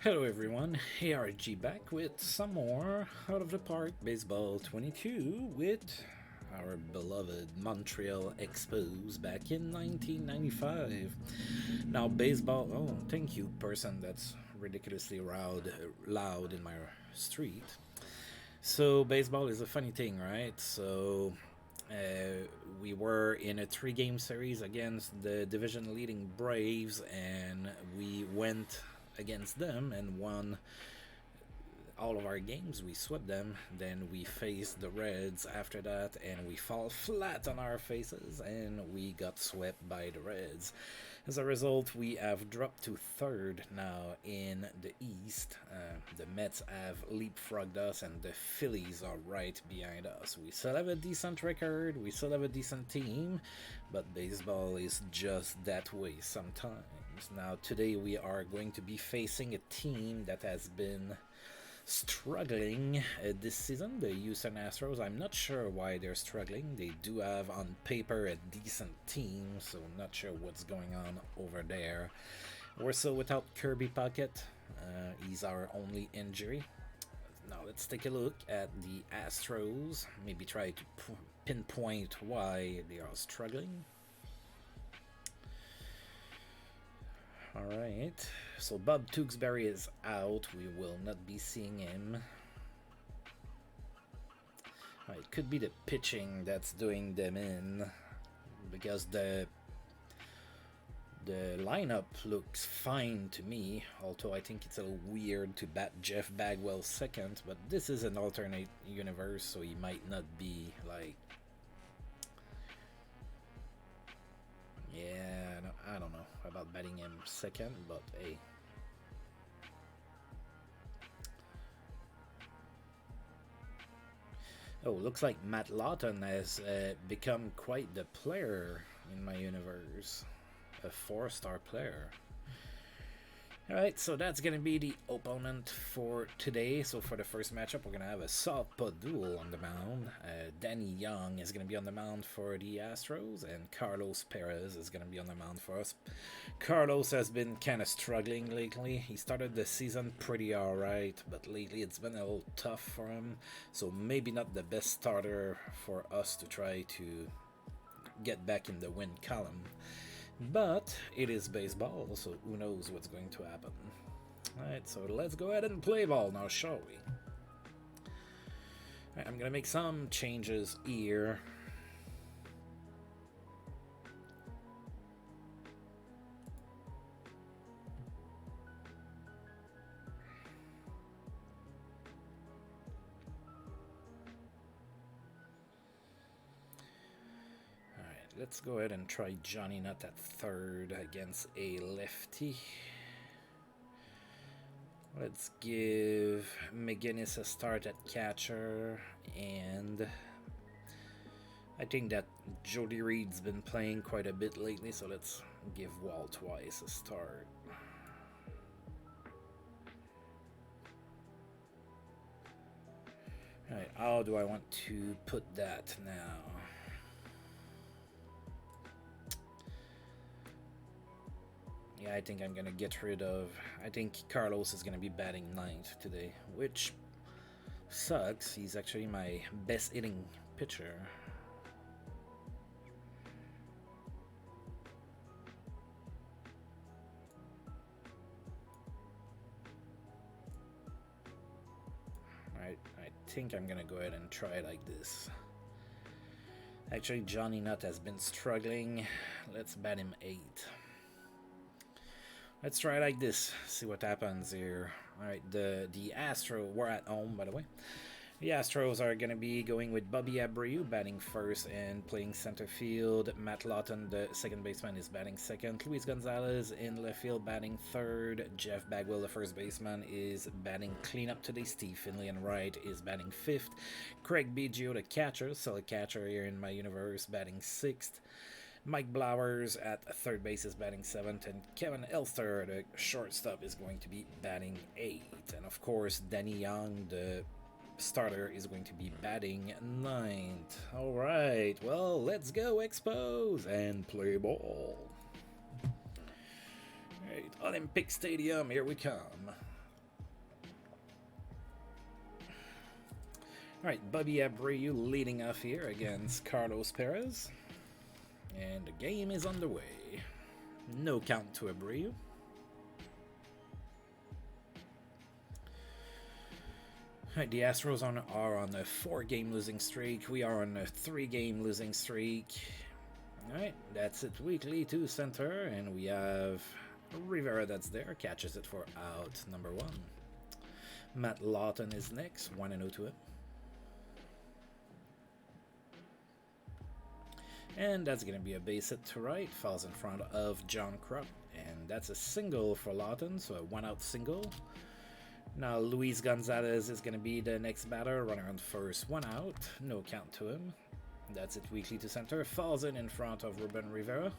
Hello everyone, ARG back with some more Out of the Park Baseball 22 with our beloved Montreal Expos back in 1995. Now baseball, oh thank you person that's ridiculously loud in my street. So baseball is a funny thing, right? We were in a 3-game series against the division leading Braves, and we went against them and won all of our games. We swept them, then we faced the Reds after that, and we fall flat on our faces, and we got swept by the Reds. As a result, we have dropped to third now in the East. The Mets have leapfrogged us, and the Phillies are right behind us. We still have a decent record, we still have a decent team, but baseball is just that way sometimes. Now, today we are going to be facing a team that has been struggling this season, the Houston Astros. I'm not sure why they're struggling. They do have on paper a decent team, so I'm not sure what's going on over there. We're still without Kirby Puckett. He's our only injury. Now let's take a look at the Astros, maybe try to pinpoint why they are struggling. Alright, so Bob Tewksbury is out. We will not be seeing him. It could be the pitching that's doing them in, because the lineup looks fine to me, although I think it's a little weird to bat Jeff Bagwell second, but this is an alternate universe, so he might not be like... Yeah, I don't know about batting him second, but hey. Oh, looks like Matt Lawton has become quite the player in my universe. A 4-star player. Alright, so that's going to be the opponent for today. So for the first matchup, we're going to have a southpaw duel on the mound. Danny Young is going to be on the mound for the Astros, and Carlos Perez is going to be on the mound for us. Carlos has been kind of struggling lately. He started the season pretty alright, but lately it's been a little tough for him. So maybe not the best starter for us to try to get back in the win column. But it is baseball, so who knows what's going to happen. Alright, so let's go ahead and play ball now, shall we? Right, I'm going to make some changes here. Let's go ahead and try Johnny Nutt at third against a lefty. Let's give McGinnis a start at catcher, and I think that Jody Reed's been playing quite a bit lately, so let's give Walt Weiss a start. Alright, how do I want to put that now? Yeah, I think I'm going to get rid of... I think Carlos is going to be batting 9th today, which sucks. He's actually my best hitting pitcher. Alright, I think I'm going to go ahead and try it like this. Actually, Johnny Nutt has been struggling. Let's bat him 8. Let's try like this, see what happens here. Alright, the Astros, we're at home by the way. The Astros are going to be going with Bobby Abreu batting first and playing center field. Matt Lawton, the second baseman, is batting second. Luis Gonzalez in left field batting third. Jeff Bagwell, the first baseman, is batting cleanup today. Steve Finley in right is batting fifth. Craig Biggio, the catcher, still a catcher here in my universe, batting sixth. Mike Blowers at third base is batting 7th, and Kevin Elster, the shortstop, is going to be batting 8th. And of course, Danny Young, the starter, is going to be batting 9th. Alright, well, let's go Expos and play ball. Alright, Olympic Stadium, here we come. Alright, Bobby Abreu leading off here against Carlos Perez. And the game is underway. No count to Abreu. Alright, the Astros are on a 4-game losing streak. We are on a 3-game losing streak. Alright, that's it weekly to center. And we have Rivera that's there. Catches it for out number 1. Matt Lawton is next. 1-0 to him. And that's going to be a base hit to right. Falls in front of John Kruk. And that's a single for Lawton, so a 1-out single. Now Luis Gonzalez is going to be the next batter. Runner on first, 1 out. No count to him. That's it weekly to center. Falls in front of Ruben Rivera.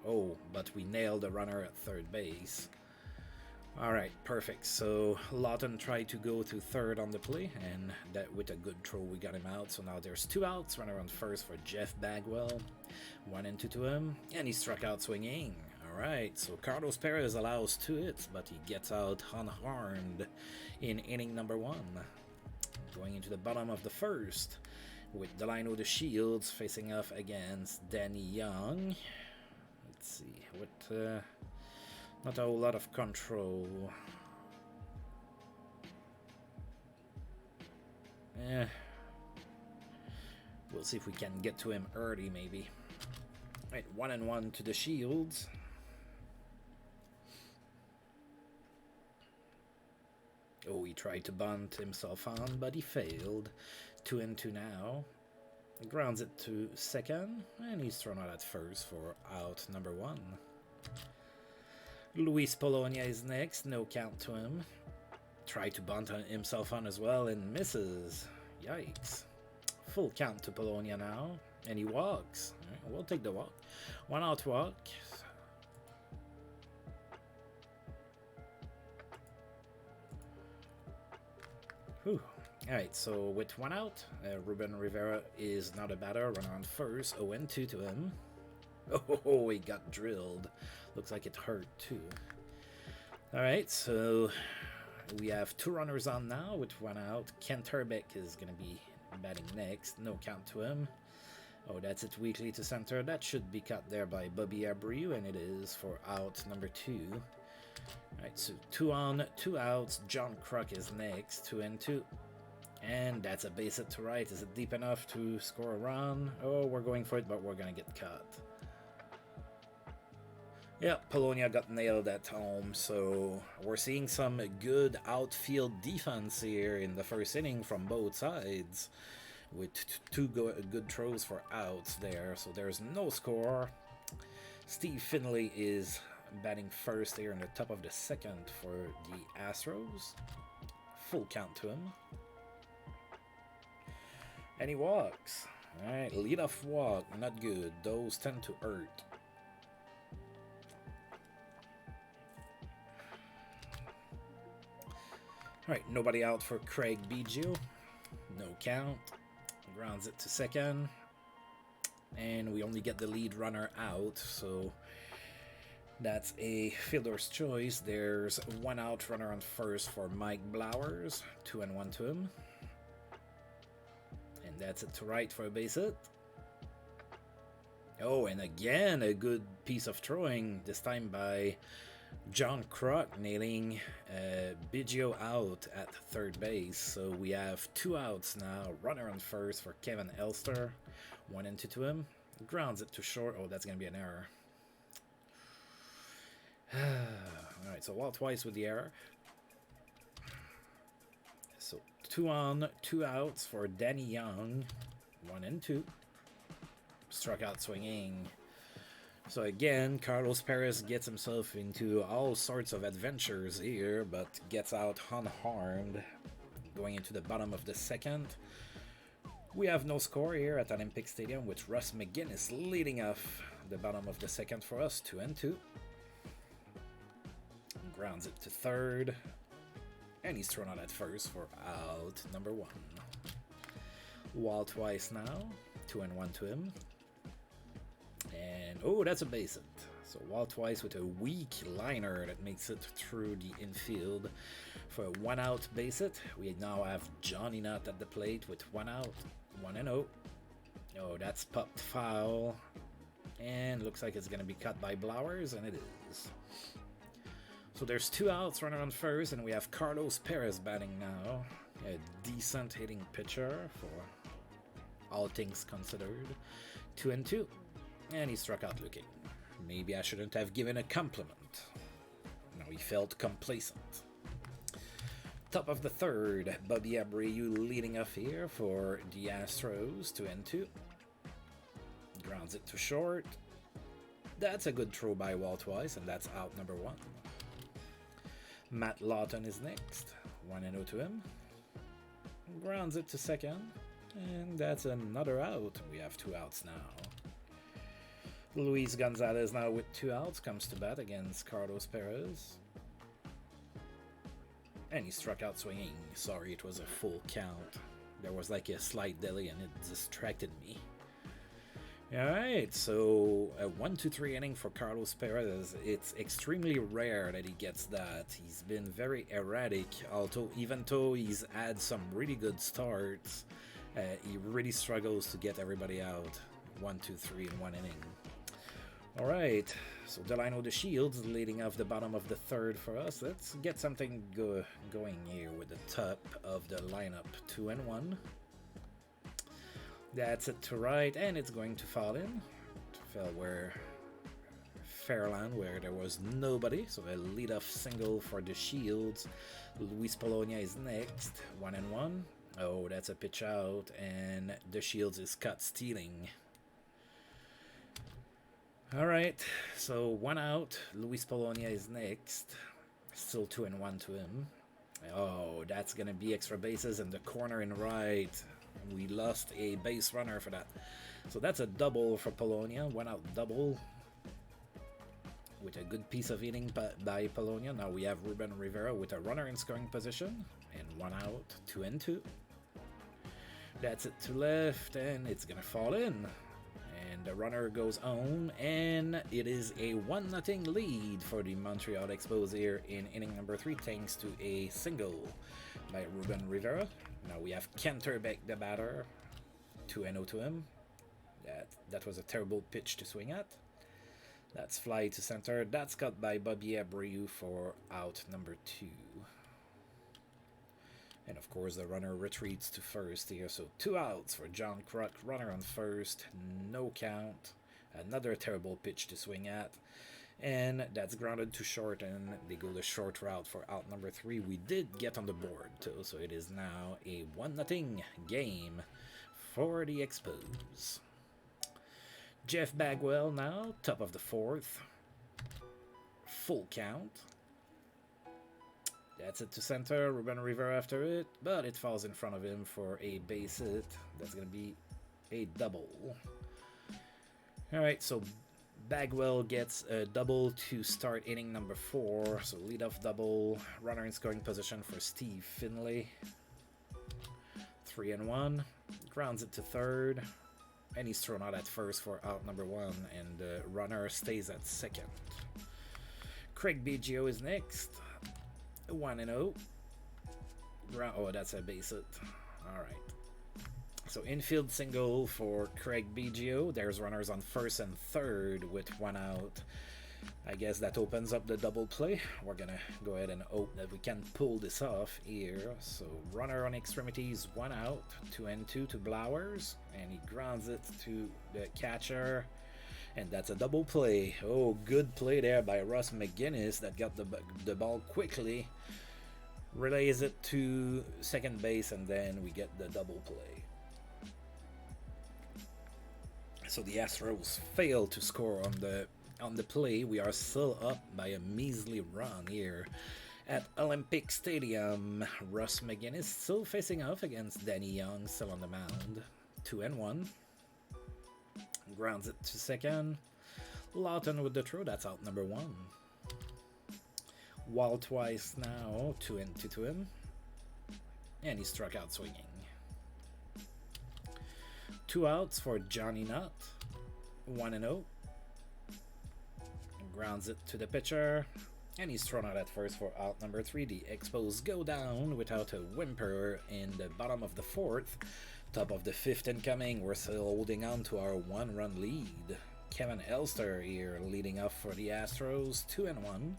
Oh, but we nailed the runner at third base. Alright, perfect. So Lawton tried to go to third on the play, and that with a good throw we got him out. So now there's 2 outs. Runner on first for Jeff Bagwell. 1-2 to him, and he struck out swinging. Alright, so Carlos Perez allows 2 hits, but he gets out unharmed in inning number 1. Going into the bottom of the first, with Delino the Shields facing off against Danny Young. Let's see, with not a whole lot of control. We'll see if we can get to him early, maybe. Right, 1-1 to the Shields. Oh, he tried to bunt himself on, but he failed. 2-2 now. Grounds it to second, and he's thrown out at first for out number 1. Luis Polonia is next, no count to him. Tried to bunt himself on as well and misses. Yikes. Full count to Polonia now, and he walks. Right, we'll take the walk. 1 out walk. Whew. Alright, so with 1 out, Ruben Rivera is not a batter. Runner on first, 0-2 to him. Oh, he got drilled. Looks like it hurt too. Alright, so we have 2 runners on now with 1 out. Kent Herbeck is going to be batting next. No count to him. Oh, that's it weekly to center. That should be cut there by Bobby Abreu, and it is for out number 2. Alright, so 2 on, 2 outs. John Kruk is next, 2-2. And that's a base hit to right. Is it deep enough to score a run? Oh, we're going for it, but we're going to get cut. Yeah, Polonia got nailed at home, so we're seeing some good outfield defense here in the first inning from both sides, with 2 good throws for outs there, so there's no score. Steve Finley is batting first here in the top of the second for the Astros. Full count to him. And he walks. Alright, leadoff walk, not good. Those tend to hurt. Alright, nobody out for Craig Biggio. No count. Grounds it to second. And we only get the lead runner out, so that's a fielder's choice. There's 1 out, runner on first for Mike Blowers. 2-1 to him. And that's it to right for a base hit. Oh, and again, a good piece of throwing, this time by John Kruk, nailing Biggio out at third base. So we have 2 outs now. Runner on first for Kevin Elster. 1-2 to him. Grounds it to short. Oh, that's going to be an error. Alright, so walk twice with the error. So 2 on, 2 outs for Danny Young. 1-2. Struck out swinging. So again, Carlos Perez gets himself into all sorts of adventures here, but gets out unharmed. Going into the bottom of the second. We have no score here at Olympic Stadium, with Russ McGinnis leading off the bottom of the second for us, 2-2. Grounds it to third. And he's thrown out at first for out number 1. Wall twice now. 2-1 to him. And, oh, that's a base hit. So wall twice with a weak liner that makes it through the infield for a 1-out base hit. We now have Johnny Nutt at the plate with 1 out, 1-0. Oh, that's popped foul. And looks like it's going to be cut by Blowers, and it is. So there's 2 outs, runner on first, and we have Carlos Perez batting now. A decent hitting pitcher for all things considered. 2-2. And he struck out looking. Maybe I shouldn't have given a compliment. No, he felt complacent. Top of the third, Bobby Abreu leading off here for the Astros. 2-2. Grounds it to short. That's a good throw by wall twice, and that's out number 1. Matt Lawton is next. 1-0 to him. Grounds it to second, and that's another out. We have 2 outs now. Luis Gonzalez now with 2 outs comes to bat against Carlos Perez. And he struck out swinging. Sorry, it was a full count. There was like a slight delay and it distracted me. Alright, so a 1-2-3 inning for Carlos Perez. It's extremely rare that he gets that. He's been very erratic, although even though he's had some really good starts, he really struggles to get everybody out. 1-2-3 in 1 inning. Alright, so Delino the Shields leading off the bottom of the third for us. Let's get something going here with the top of the lineup. 2-1. That's it to right, and it's going to fall in. It fell where Fairland, where there was nobody. So a leadoff single for the Shields. Luis Polonia is next. 1-1. Oh, that's a pitch out, and the Shields is caught stealing. Alright, so 1 out. Luis Polonia is next. Still 2-1 to him. Oh, that's gonna be extra bases in the corner and right. We lost a base runner for that. So that's a double for Polonia. 1 out double. With a good piece of hitting by Polonia. Now we have Ruben Rivera with a runner in scoring position. And 1 out. 2-2. That's it to left, and it's gonna fall in. And the runner goes on, and it is a 1-0 lead for the Montreal Expos here in inning number 3, thanks to a single by Ruben Rivera. Now we have Kenterbeck, the batter. 2-0 to him. That was a terrible pitch to swing at. That's fly to center. That's cut by Bobby Abreu for out number 2. And of course the runner retreats to first here, so 2 outs for John Kruk. Runner on first, no count. Another terrible pitch to swing at, and that's grounded to short, and they go the short route for out number 3. We did get on the board too, so it is now a 1-0 game for the Expos. Jeff Bagwell now, top of the 4th. Full count. That's it to center. Ruben Rivera after it, but it falls in front of him for a base hit. That's going to be a double. Alright, so Bagwell gets a double to start inning number 4. So leadoff double, runner in scoring position for Steve Finlay. 3-1. Grounds it to third. And he's thrown out at first for out number 1. And the runner stays at second. Craig Biggio is next. 1-0. Oh, that's a base hit. Alright. So infield single for Craig Biggio. There's runners on first and third with 1 out. I guess that opens up the double play. We're gonna go ahead and hope that we can pull this off here. So runner on extremities, 1 out. 2-2 to Blowers. And he grounds it to the catcher. And that's a double play. Oh, good play there by Russ McGinnis that got the ball quickly. Relays it to second base, and then we get the double play. So the Astros fail to score on the play. We are still up by a measly run here at Olympic Stadium. Russ McGinnis still facing off against Danny Young, still on the mound. 2-1. Grounds it to second. Lawton with the throw. That's out number 1. Wall twice now. 2-2 to him. And he struck out swinging. 2 outs for Johnny Nutt. 1-0. Grounds it to the pitcher. And he's thrown out at first for out number 3. The Expos go down without a whimper in the bottom of the 4th. Top of the 5th incoming. We're still holding on to our 1-run lead. Kevin Elster here leading off for the Astros. 2-1.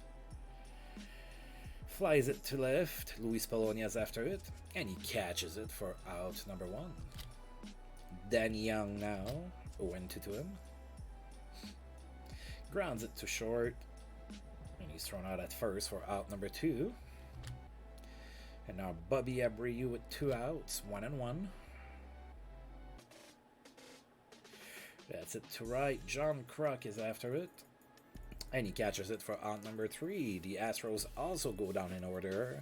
Flies it to left. Luis Polonia's after it. And he catches it for out number 1. Danny Young now. 0-2 to him. Grounds it to short. And he's thrown out at first for out number 2. And now Bobby Abreu with 2 outs, 1-1. That's it to right. John Kruk is after it. And he catches it for out number 3. The Astros also go down in order.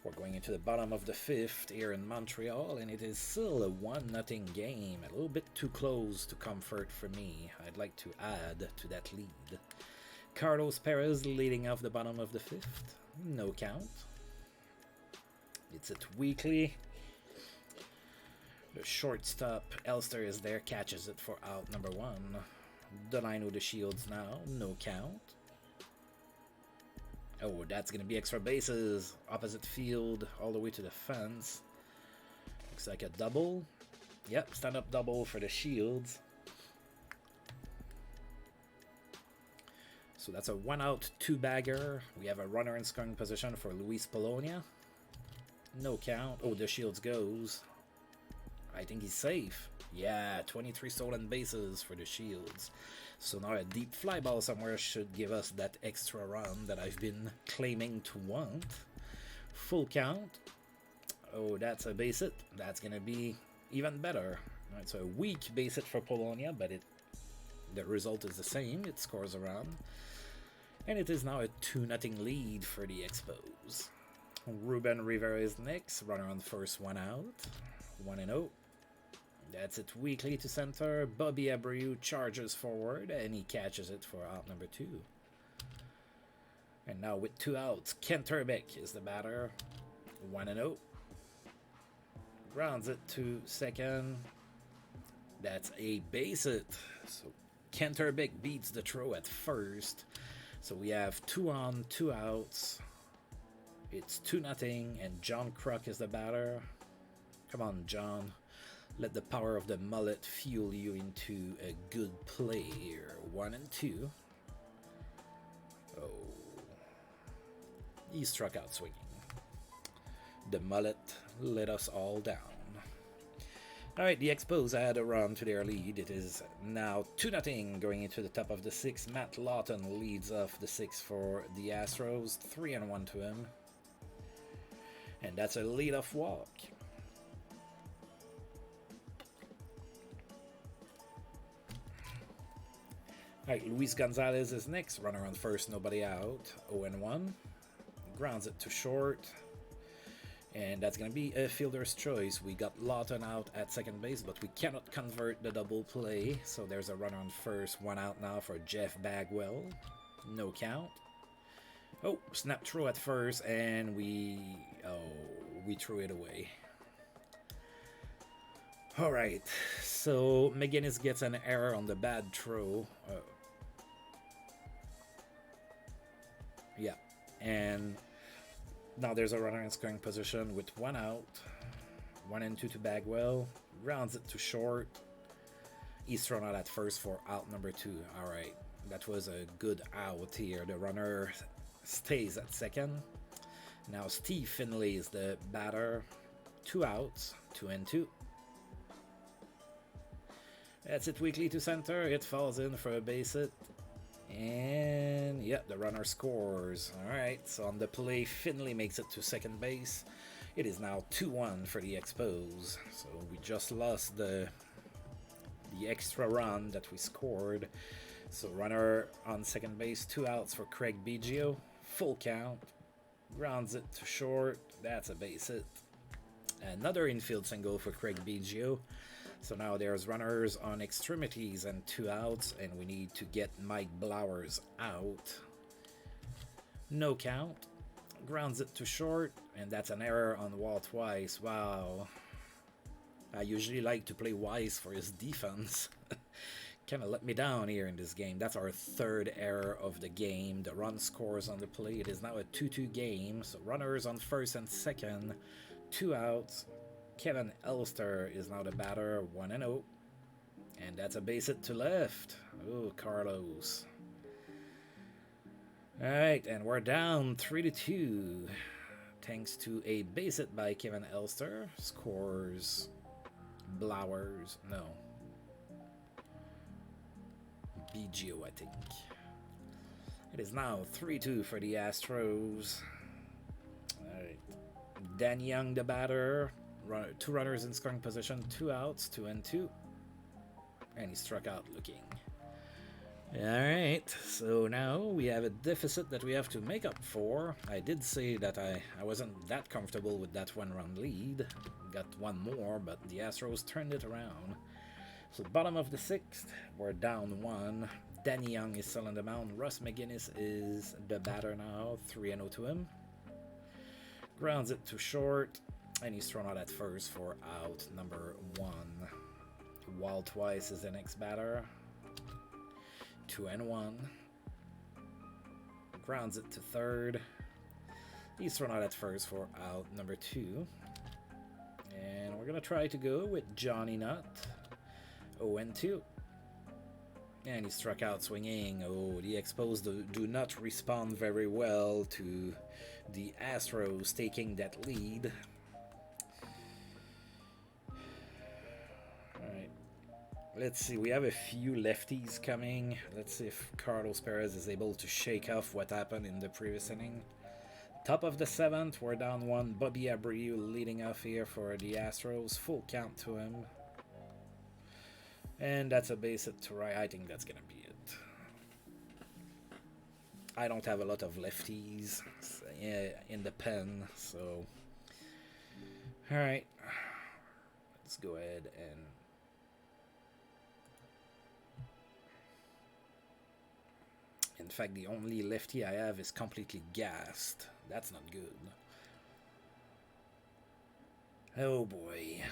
We're going into the bottom of the 5th here in Montreal, and it is still a 1-0 game. A little bit too close to comfort for me. I'd like to add to that lead. Carlos Perez leading off the bottom of the 5th. No count. It's at weekly. The shortstop, Elster, is there, catches it for out number 1. Delino the Shields now, no count. Oh, that's going to be extra bases. Opposite field, all the way to the fence. Looks like a double. Yep, stand-up double for the Shields. So that's a 1-out, 2-bagger. We have a runner in scoring position for Luis Polonia. No count. Oh, the Shields goes. I think he's safe. Yeah, 23 stolen bases for the Shields. So now a deep fly ball somewhere should give us that extra run that I've been claiming to want. Full count. Oh, that's a base hit. That's going to be even better. It's a weak base hit for Polonia, but the result is the same. It scores a run. And it is now a 2-0 lead for the Expos. Ruben Rivera is next. Runner on first, 1 out. 1-0. That's it weakly to center. Bobby Abreu charges forward, and he catches it for out number 2. And now with 2 outs, Kent Herbeck is the batter. 1-0. Grounds it to second. That's a base hit. So Kent Herbeck beats the throw at first. So we have 2 on, 2 outs. It's 2-0, and John Kruk is the batter. Come on, John. Let the power of the mullet fuel you into a good play here. 1-2. Oh. He struck out swinging. The mullet let us all down. Alright, the Expos add a run to their lead. It is now 2-0 going into the top of the 6th. Matt Lawton leads off the 6th for the Astros. 3-1 to him. And that's a leadoff walk. Alright, Luis Gonzalez is next. Runner on first, nobody out. 0-1. Grounds it to short. And that's going to be a fielder's choice. We got Lawton out at second base, but we cannot convert the double play. So there's a runner on first, 1 out now for Jeff Bagwell. No count. Oh, snap throw at first, and we threw it away. Alright, so McGinnis gets an error on the bad throw. Yeah, and now there's a runner in scoring position with 1 out. 1-2 to Bagwell. Rounds it to short. He's thrown out at first for out number 2. Alright, that was a good out here. The runner stays at second. Now Steve Finley is the batter. 2 outs. 2-2. That's it weakly to center. It falls in for a base hit. And yeah, the runner scores. Alright, so on the play, Finley makes it to second base. It is now 2-1 for the Expos. So we just lost the extra run that we scored. So runner on second base, 2 outs for Craig Biggio. Full count. Grounds it to short. That's a base hit. Another infield single for Craig Biggio. So now there's runners on extremities and 2 outs, and we need to get Mike Blowers out. No count. Grounds it to short, and that's an error on Walt Weiss. Wow. I usually like to play Weiss for his defense. kind of let me down here in this game. That's our third error of the game. The run scores on the play. It is now a 2-2 game. So runners on first and second. 2 outs. Kevin Elster is now the batter. 1-0. And that's a base hit to left. Oh, Carlos. Alright, and we're down 3-2. Thanks to a base hit by Kevin Elster. Scores Blowers. No. BGO, I think. It is now 3-2 for the Astros. Alright. Dan Young, the batter. 2 runners in scoring position. 2 outs. 2-2. And he struck out looking. Alright, so now we have a deficit that we have to make up for. I did say that I wasn't that comfortable with that 1-run lead. Got 1 more, but the Astros turned it around. So bottom of the 6th, we're down 1. Danny Young is still on the mound. Russ McGinnis is the batter now. 3-0 to him. Grounds it to short, and he's thrown out at first for out number 1. Wall twice is the next batter. 2-1. Grounds it to third. He's thrown out at first for out number 2. And we're going to try to go with Johnny Nutt. 0-2. And he struck out swinging. Oh, the Expos do not respond very well to the Astros taking that lead. Let's see, we have a few lefties coming. Let's see if Carlos Perez is able to shake off what happened in the previous inning. Top of the 7th, we're down 1. Bobby Abreu leading off here for the Astros. Full count to him. And that's a base hit to right. I think that's going to be it. I don't have a lot of lefties in the pen, so... Alright. Let's go ahead and... In fact, the only lefty I have is completely gassed. That's not good. Oh boy.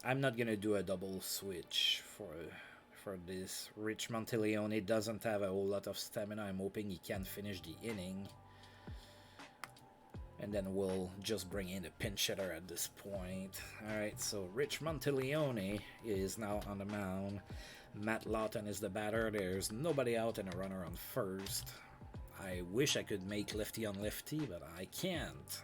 I'm not gonna do a double switch for this. Rich Monteleone doesn't have a whole lot of stamina. I'm hoping he can finish the inning. And then we'll just bring in a pinch hitter at this point. Alright, so Rich Monteleone is now on the mound. Matt Lawton is the batter. There's nobody out and a runner on first. I wish I could make lefty on lefty, but I can't.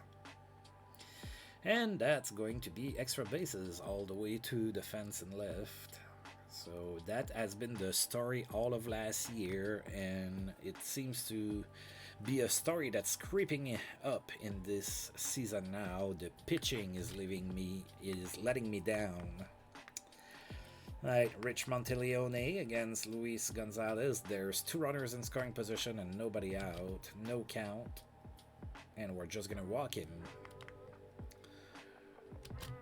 And that's going to be extra bases all the way to the fence and left. So that has been the story all of last year, and it seems to be a story that's creeping up in this season now. The pitching is letting me down. Right, Rich Monteleone against Luis Gonzalez. There's 2 runners in scoring position and nobody out. No count. And we're just gonna walk him.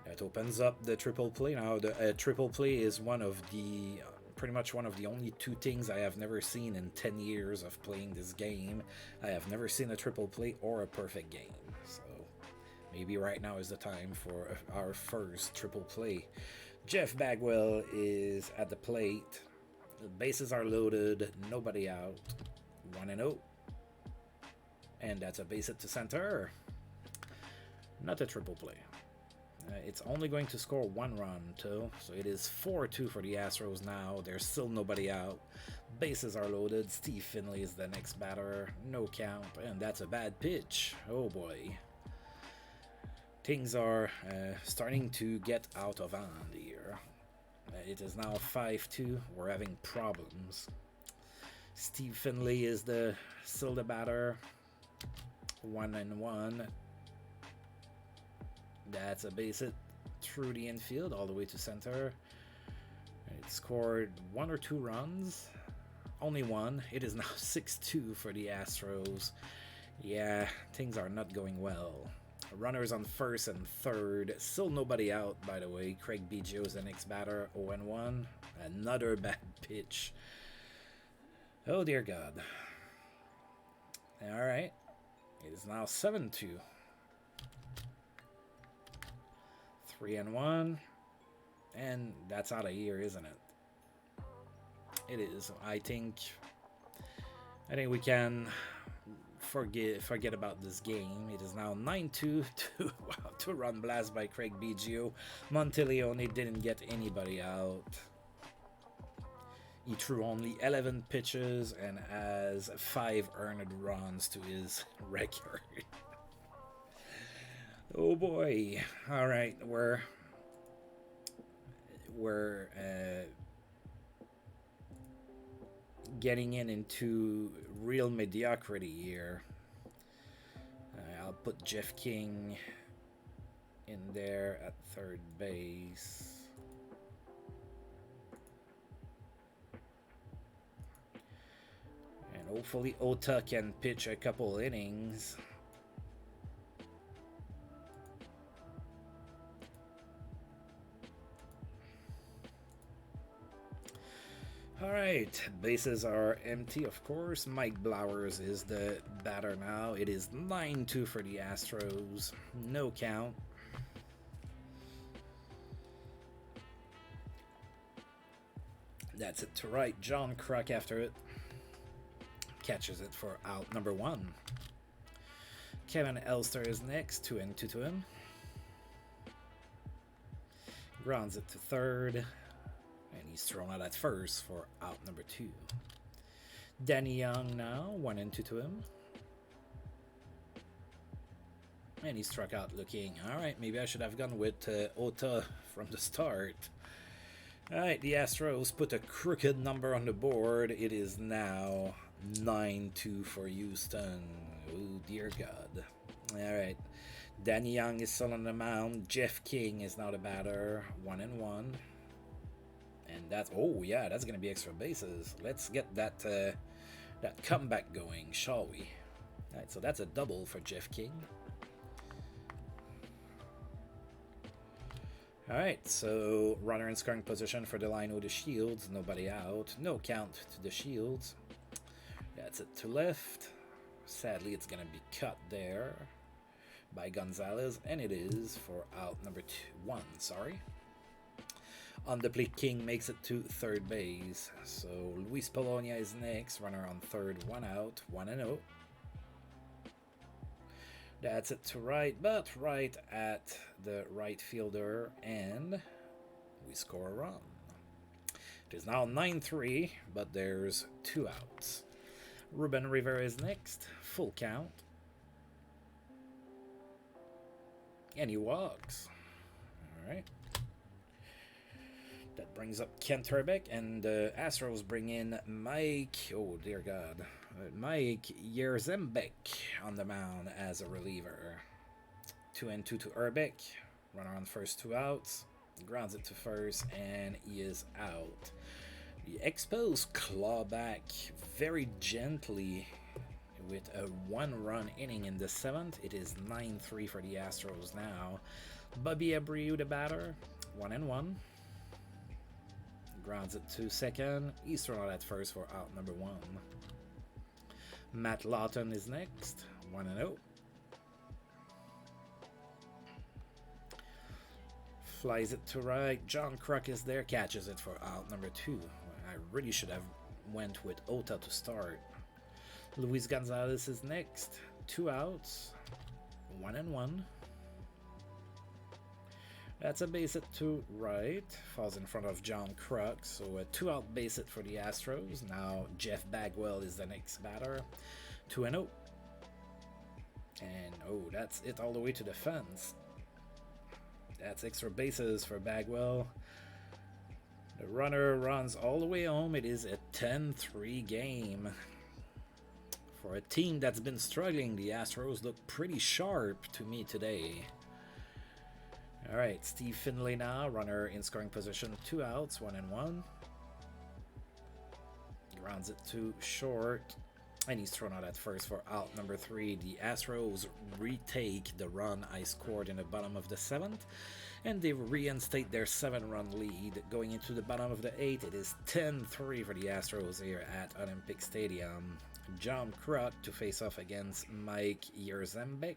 That opens up the triple play. Now the triple play is one of the pretty much one of the only 2 things I have never seen in 10 years of playing this game. I have never seen a triple play or a perfect game. So maybe right now is the time for our first triple play. Jeff Bagwell is at the plate. The bases are loaded. Nobody out. 1-0. And that's a base hit to center. Not a triple play. It's only going to score 1 run, too. So it is 4-2 for the Astros now. There's still nobody out. Bases are loaded. Steve Finley is the next batter. No count. And that's a bad pitch. Oh, boy. Things are starting to get out of hand here. It is now 5-2. We're having problems. Steve Finley is still the batter. 1-1. That's a base hit through the infield all the way to center. It scored 1 or 2 runs. Only 1. It is now 6-2 for the Astros. Yeah, things are not going well. Runners on first and third. Still nobody out, by the way. Craig Biggio is the next batter. 0-1. Another bad pitch. Oh, dear God. All right. It is now 7-2. 3-1. And that's out of here, isn't it? It is. I think we can forget about this game. It is now 9-2 to run blast by Craig Biggio. Monteleone didn't get anybody out. He threw only 11 pitches and has 5 earned runs to his record. Oh boy. All right, we're getting into real mediocrity here. I'll put Jeff King in there at third base. And hopefully Ota can pitch a couple innings. Alright, bases are empty, of course. Mike Blowers is the batter now. It is 9-2 for the Astros. No count. That's it to right. John Kruk after it. Catches it for out number 1. Kevin Elster is next. 2-2 to him. Grounds it to third. And he's thrown out at first for out number 2. Danny Young now, 1-2 to him. And he struck out looking, alright, maybe I should have gone with Ota from the start. Alright, the Astros put a crooked number on the board. It is now 9-2 for Houston. Oh, dear God. Alright, Danny Young is still on the mound. Jeff King is now the batter, 1-1. And that's, oh yeah, that's going to be extra bases. Let's get that that comeback going, shall we? All right, so that's a double for Jeff King. All right, so runner in scoring position for Delino to Shields. Nobody out. No count to the Shields. That's it to left. Sadly, it's going to be cut there by Gonzalez, and it is for out number 1. Sorry. On the plate, King makes it to third base. So Luis Polonia is next. Runner on third, 1 out, 1-0. That's it to right, but right at the right fielder, and we score a run. It is now 9-3, but there's 2 outs. Ruben Rivera is next. Full count. And he walks. All right. That brings up Kent Herbeck, and the Astros bring in Mike, oh dear God, Mike Yerzembek on the mound as a reliever. 2-2 to Herbeck, runner on first, 2 outs, grounds it to first, and he is out. The Expos claw back very gently with a 1-run inning in the 7th. It is 9-3 for the Astros now. Bobby Abreu, the batter, 1-1. Grounds it to second. He's thrown out at first for out number 1. Matt Lawton is next. 1-0. Flies it to right. John Kruk is there. Catches it for out number 2. I really should have went with Ota to start. Luis Gonzalez is next. 2 outs. 1-1. That's a base hit to right. Falls in front of John Kruk. So a 2-out base hit for the Astros. Now Jeff Bagwell is the next batter. 2-0. And oh, that's it all the way to the fence. That's extra bases for Bagwell. The runner runs all the way home. It is a 10-3 game. For a team that's been struggling, the Astros look pretty sharp to me today. Alright, Steve Finley now, runner in scoring position, 2 outs, 1-1. Grounds it to short, and he's thrown out at first for out number 3. The Astros retake the run I scored in the bottom of the 7th, and they reinstate their 7-run lead. Going into the bottom of the 8th, it is 10-3 for the Astros here at Olympic Stadium. John Kruk to face off against Mike Yerzembek.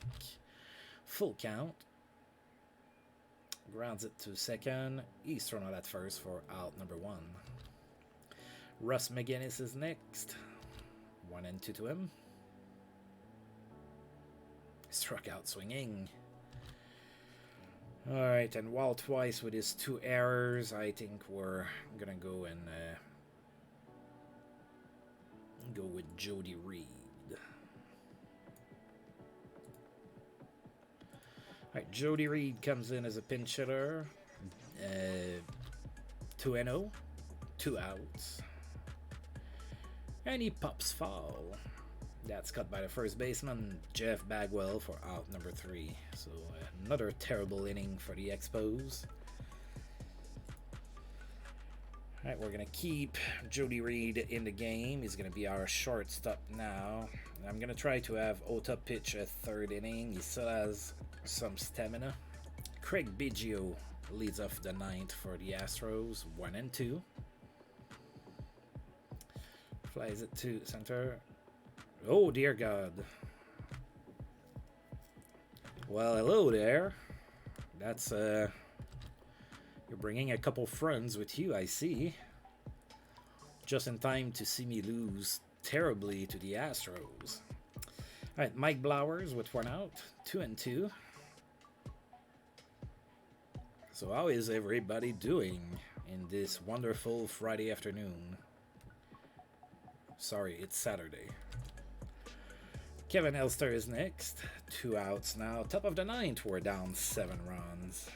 Full count. Grounds it to second. He's thrown out at first for out number 1. Russ McGinnis is next. 1-2 to him. Struck out swinging. Alright, and while twice with his 2 errors, I think we're gonna go and go with Jody Reed. Alright, Jody Reed comes in as a pinch hitter. 2-0, 2 outs. And he pops foul. That's cut by the first baseman, Jeff Bagwell, for out number 3. So another terrible inning for the Expos. Alright, we're going to keep Jody Reed in the game. He's going to be our shortstop now. I'm going to try to have Ota pitch a 3rd inning. He still has some stamina. Craig Biggio leads off the 9th for the Astros. 1-2. Flies it to center. Oh, dear God. Well, hello there. That's, you're bringing a couple friends with you, I see. Just in time to see me lose terribly to the Astros. Alright, Mike Blowers with 1 out. 2-2. So how is everybody doing in this wonderful Friday afternoon? Sorry, it's Saturday. Kevin Elster is next. 2 outs now. Top of the 9th, we're down 7 runs.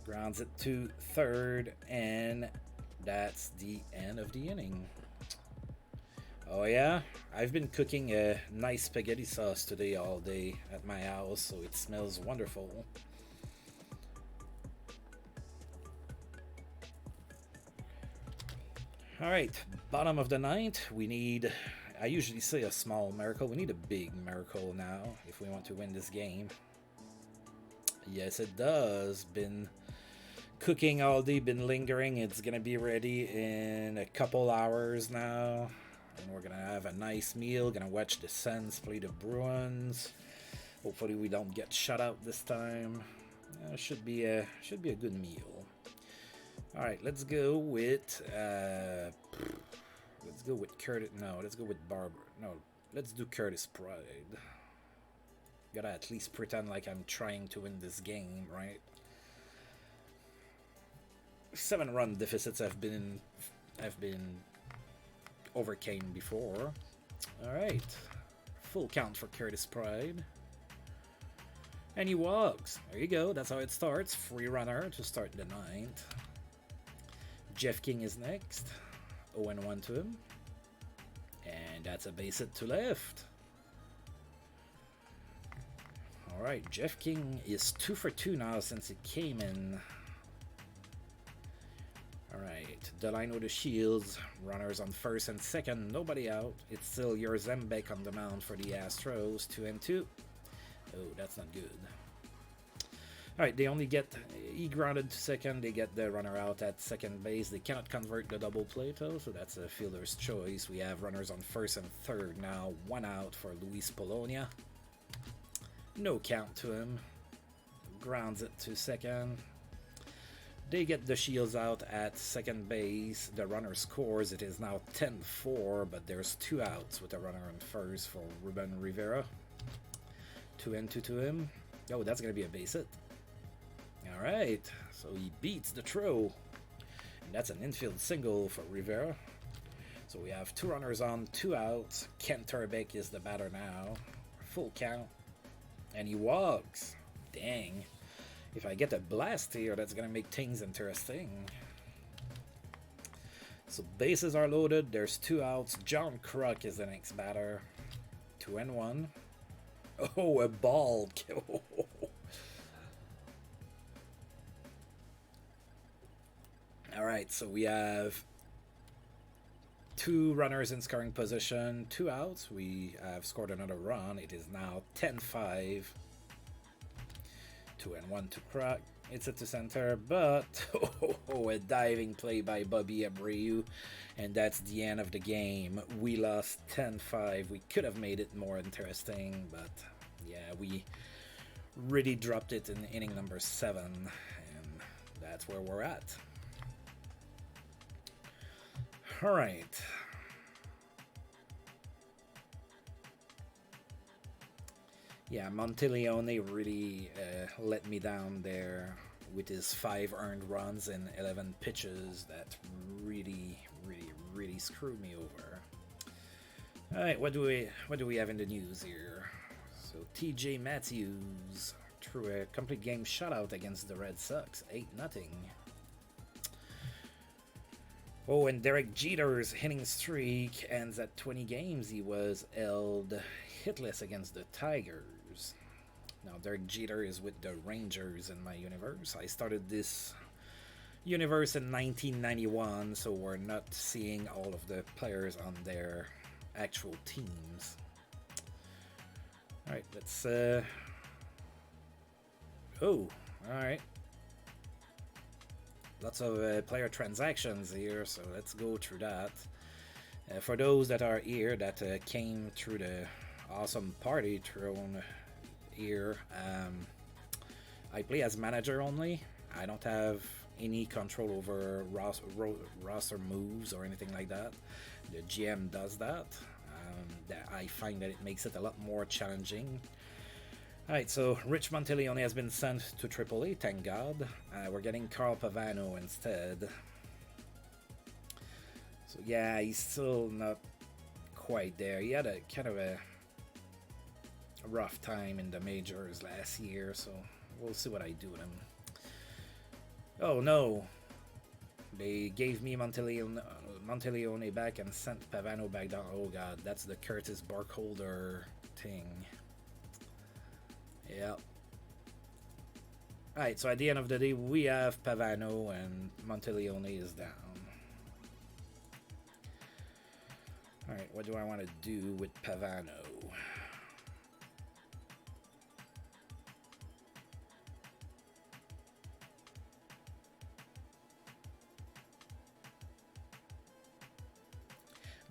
Grounds it to 3rd, and that's the end of the inning. Oh yeah, I've been cooking a nice spaghetti sauce today all day at my house, so it smells wonderful. Alright, bottom of the 9th, we need, I usually say a small miracle, we need a big miracle now if we want to win this game. Yes, it does. Been cooking all day, been lingering. It's gonna be ready in a couple hours now, and we're gonna have a nice meal. Gonna watch the Sens play the Bruins. Hopefully we don't get shut out this time. Should be a good meal. All right, let's go with Curtis. No, let's go with Barber. No, let's do Curtis Pride. Gotta at least pretend like I'm trying to win this game, right? 7-run deficits have been overcame before. All right, full count for Curtis Pride. And he walks. There you go. That's how it starts. Free runner to start the 9th. Jeff King is next. 0-1 to him. And that's a base hit to left. Alright, Jeff King is 2 for 2 now since he came in. Alright, Delino the Shields. Runners on 1st and 2nd. Nobody out. It's still Zembeck on the mound for the Astros. 2-2. Oh, that's not good. Alright, they only get, he grounded to 2nd, they get the runner out at 2nd base. They cannot convert the double play though, so that's a fielder's choice. We have runners on 1st and 3rd now. 1 out for Luis Polonia. No count to him. Grounds it to 2nd. They get the Shields out at 2nd base. The runner scores. It is now 10-4, but there's 2 outs with a runner on 1st for Ruben Rivera. 2-2 to him. Oh, that's going to be a base hit. Alright, so he beats the throw. And that's an infield single for Rivera. So we have 2 runners on, 2 outs. Kent Turbeck is the batter now. Full count. And he walks. Dang. If I get a blast here, that's going to make things interesting. So bases are loaded. There's 2 outs. John Kruk is the next batter. 2-1. Oh, a ball. Alright, so we have 2 runners in scoring position, 2 outs. We have scored another run. It is now 10-5. 2-1 to Kruk. It's at the center, but a diving play by Bobby Abreu, and that's the end of the game. We lost 10-5. We could have made it more interesting, but yeah, we really dropped it in inning number 7, and that's where we're at. All right. Yeah, Monteleone really let me down there with his 5 earned runs and 11 pitches. That really screwed me over. All right, what do we have in the news here? So TJ Matthews threw a complete game shutout against the Red Sox, 8-0. Oh, and Derek Jeter's hitting streak ends at 20 games. He was held hitless against the Tigers. Now, Derek Jeter is with the Rangers in my universe. I started this universe in 1991, so we're not seeing all of the players on their actual teams. All right, let's... Oh, all right. Lots of player transactions here, so let's go through that. For those that are here that came through the awesome party thrown here, I play as manager only. I don't have any control over roster moves or anything like that. The GM does that. I find that it makes it a lot more challenging. Alright, so Rich Monteleone has been sent to AAA, thank God. We're getting Carl Pavano instead. So yeah, he's still not quite there. He had a kind of a rough time in the majors last year, so we'll see what I do with him. Oh no! They gave me Monteleone back and sent Pavano back down. Oh god, that's the Curtis Barkholder thing. Yep. Alright, so at the end of the day, we have Pavano and Monteleone is down. Alright, what do I want to do with Pavano?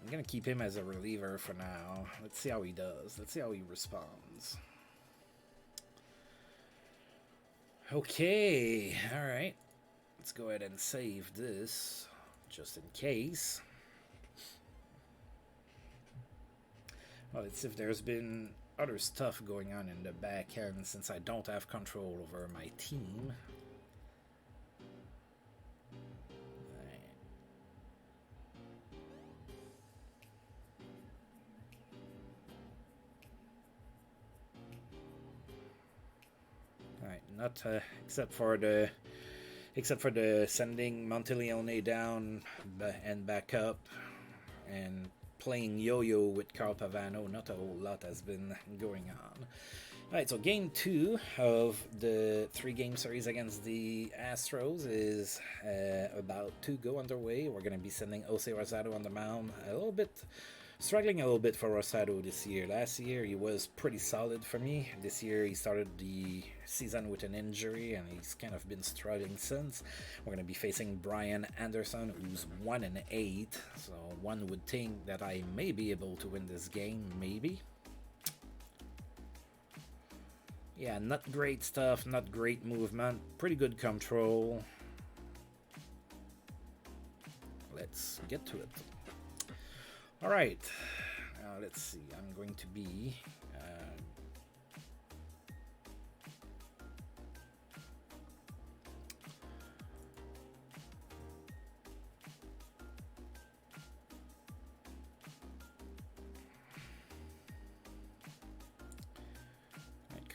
I'm going to keep him as a reliever for now. Let's see how he does. Let's see how he responds. Okay, alright. Let's go ahead and save this, just in case. Well, let's see if there's been other stuff going on in the back end since I don't have control over my team. Not except for the sending Monteleone down and back up and playing yo-yo with Carl Pavano. Not a whole lot has been going on. Alright, so game 2 of the 3-game series against the Astros is about to go underway. We're going to be sending Jose Rosado on the mound. Struggling a little bit for Rosado this year. Last year he was pretty solid for me. This year he started the season with an injury and he's kind of been struggling since. We're going to be facing Brian Anderson, who's 1-8. So one would think that I may be able to win this game, maybe. Yeah, not great stuff, not great movement, pretty good control. Let's get to it. All right, let's see. I'm going to be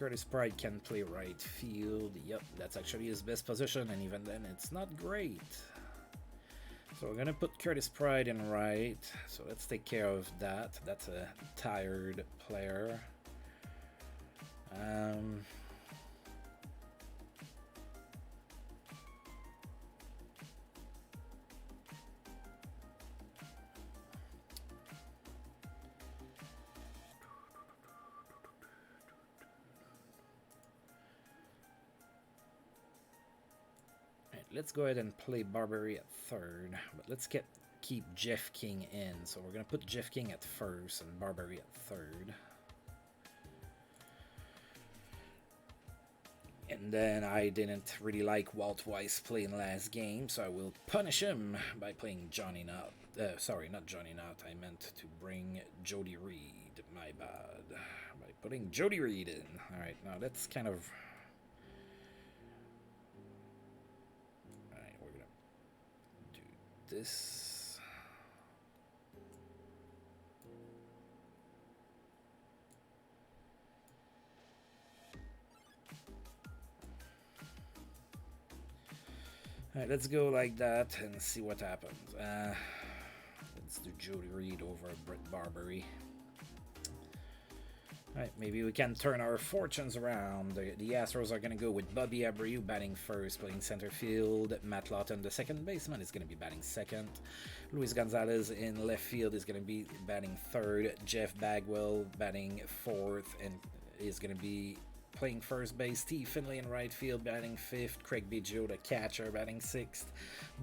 Curtis Pride can play right field. Yep, that's actually his best position, and even then, it's not great. So we're gonna put Curtis Pride in right. So let's take care of that. That's a tired player. Let's go ahead and play Barbary at third, but let's keep Jeff King in. So we're going to put Jeff King at first and Barbary at third. And then I didn't really like Walt Weiss playing last game, so I will punish him by playing Johnny Knott. Sorry, not Johnny Knott. I meant to bring Jody Reed. My bad. By putting Jody Reed in. Alright, now that's kind of... Alright, we're gonna do this. Alright, let's go like that and see what happens. Let's do Jody Reed over Brett Barbary. Alright, maybe we can turn our fortunes around. The Astros are going to go with Bobby Abreu batting first, playing center field. Matt Lawton, the second baseman, is going to be batting second. Luis Gonzalez in left field is going to be batting third. Jeff Bagwell batting fourth and is going to be playing first base. Steve Finley in right field batting fifth. Craig Biggio, the catcher, batting sixth.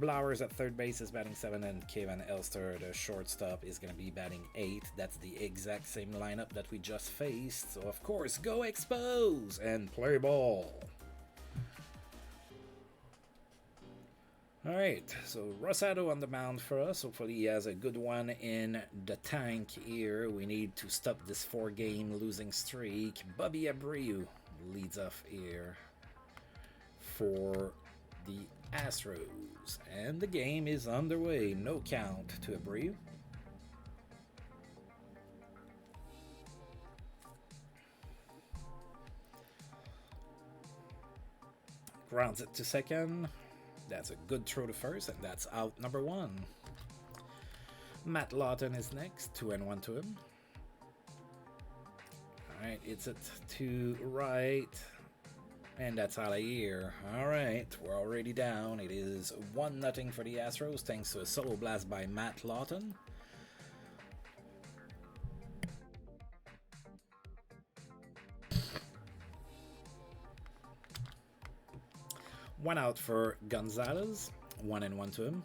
Blowers at third base is batting seventh, and Kevin Elster, the shortstop, is going to be batting eighth. That's the exact same lineup that we just faced. So of course, go Expos and play ball. Alright, so Rosado on the mound for us. Hopefully he has a good one in the tank here. We need to stop this 4-game losing streak. Bobby Abreu leads off here for the Astros. And the game is underway. No count to Abreu. Grounds it to second. That's a good throw to first, and that's out number one. Matt Lawton is next, 2-1 to him. Alright, it's it to right, and that's out of here. Alright, we're already down. It is 1-0 for the Astros, thanks to a solo blast by Matt Lawton. One out for Gonzalez, 1-1 to him.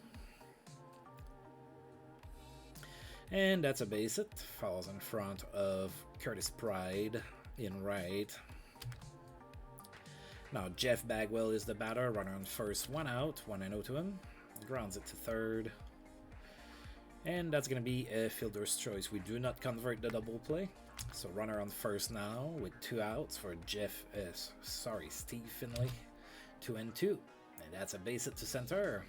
And that's a base hit. Falls in front of Curtis Pride in right. Now Jeff Bagwell is the batter. Runner on first, 1 out, 1-0 to him. Grounds it to third. And that's going to be a fielder's choice. We do not convert the double play. So runner on first now with 2 outs for Steve Finley. 2-2, and that's a base hit to center.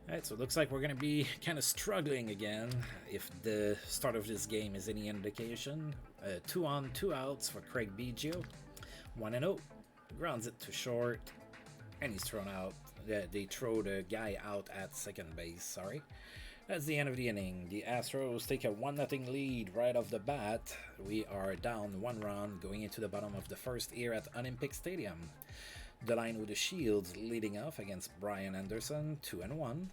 Alright, so it looks like we're going to be kind of struggling again, if the start of this game is any indication. 2 on, 2 outs for Craig Biggio. 1-0, grounds it to short, and he's thrown out. They throw the guy out at second base, sorry. That's the end of the inning. The Astros take a 1-0 lead right off the bat. We are down 1 run going into the bottom of the first here at Olympic Stadium. The line with the Shields leading off against Brian Anderson, 2-1.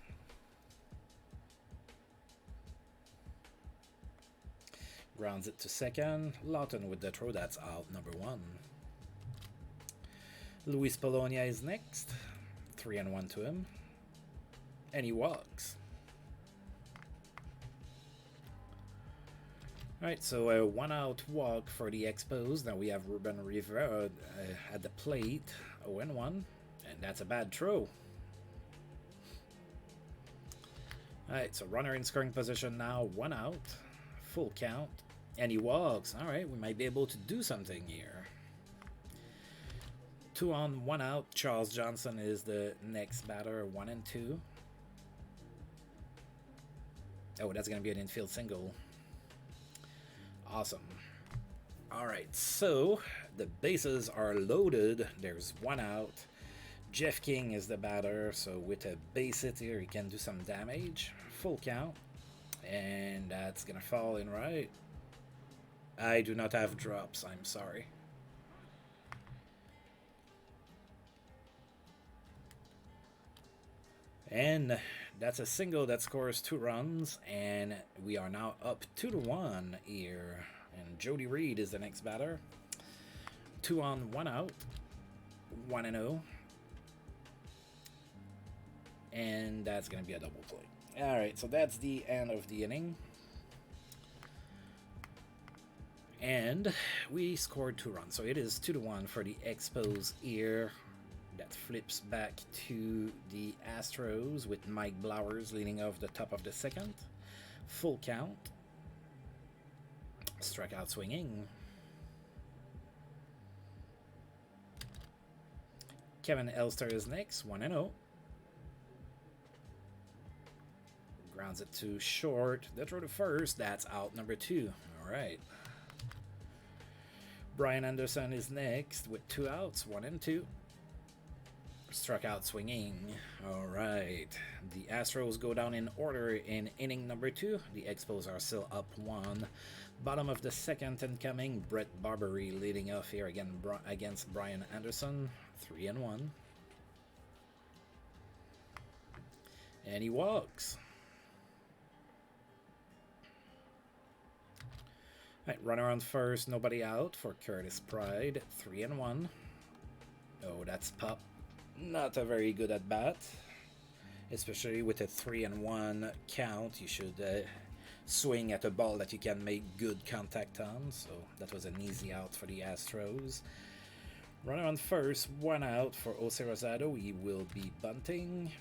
Grounds it to second. Lawton with the throw, that's out number 1. Luis Polonia is next, 3-1 to him. And he walks. Alright, so a 1-out walk for the Expos. Now we have Ruben Rivera at the plate, 0-1, and that's a bad throw. Alright, so runner in scoring position now, 1 out, full count, and he walks. Alright, we might be able to do something here. 2 on, 1 out. Charles Johnson is the next batter, 1-2. Oh, that's going to be an infield single. Awesome. Alright, so the bases are loaded. There's 1 out. Jeff King is the batter, so with a base hit here, he can do some damage. Full count. And that's gonna fall in right. I do not have drops, I'm sorry. And that's a single that scores 2 runs, and we are now up 2-1 here. And Jody Reed is the next batter. 2 on, 1 out, 1-0. And that's going to be a double play. Alright, so that's the end of the inning. And we scored 2 runs. So it is 2-1 for the Expos here. That flips back to the Astros with Mike Blowers leading off the top of the second. Full count. Strikeout swinging. Kevin Elster is next, 1-0. Grounds it to short. The throw to first. That's out number 2. All right. Brian Anderson is next with 2 outs, 1 and 2. Struck out swinging. All right. The Astros go down in order in inning number 2. The Expos are still up 1. Bottom of the second incoming. Brett Barbary leading off here again against Brian Anderson. 3-1. And he walks. All right, runner on first, nobody out for Curtis Pride. 3-1. Oh, that's pop. Not a very good at bat, especially with a 3-1 count. You should swing at a ball that you can make good contact on. So that was an easy out for the Astros. Runner on first, 1 out for Jose Rosado. He will be bunting,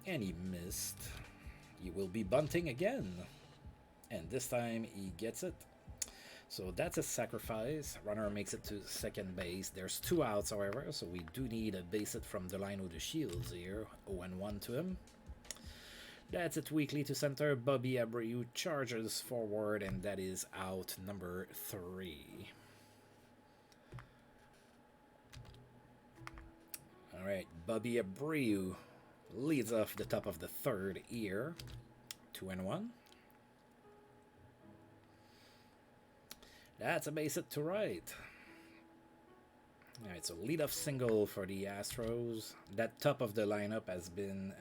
and he missed. He will be bunting again, and this time he gets it. So that's a sacrifice. Runner makes it to second base. There's 2 outs, however, so we do need a base hit from Delino de Shields here. 0-1 to him. That's it weakly to center. Bobby Abreu charges forward, and that is out number 3. All right, Bobby Abreu leads off the top of the third here. 2-1. That's a base hit to right. All right, so leadoff single for the Astros. That top of the lineup has been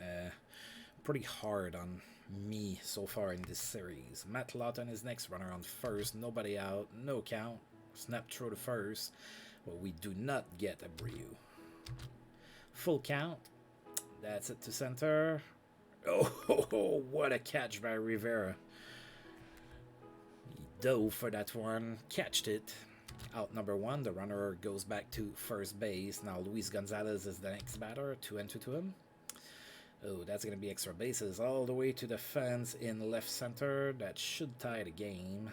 pretty hard on me so far in this series. Matt Lawton is next, runner on first. Nobody out, no count. Snap throw to first, but we do not get Abreu. Full count. That's it to center. Oh, what a catch by Rivera. Dove for that one, catched it. Out number 1, the runner goes back to first base. Now Luis Gonzalez is the next batter, 2-2 to him. Oh, that's going to be extra bases all the way to the fence in left center. That should tie the game.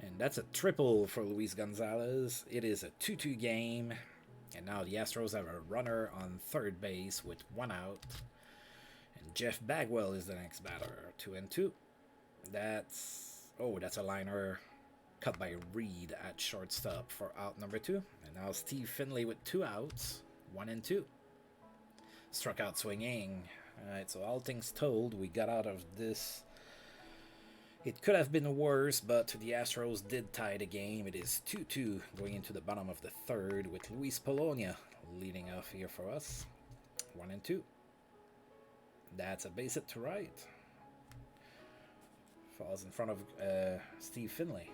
And that's a triple for Luis Gonzalez. It is a 2-2 game. And now the Astros have a runner on third base with 1 out. Jeff Bagwell is the next batter, 2-2. That's a liner cut by Reed at shortstop for out number 2. And now Steve Finley with 2 outs, 1-2. Struck out swinging. All right, so all things told, we got out of this. It could have been worse, but the Astros did tie the game. It is 2-2 going into the bottom of the third with Luis Polonia leading off here for us, 1-2. That's a base hit to right. Falls in front of Steve Finley.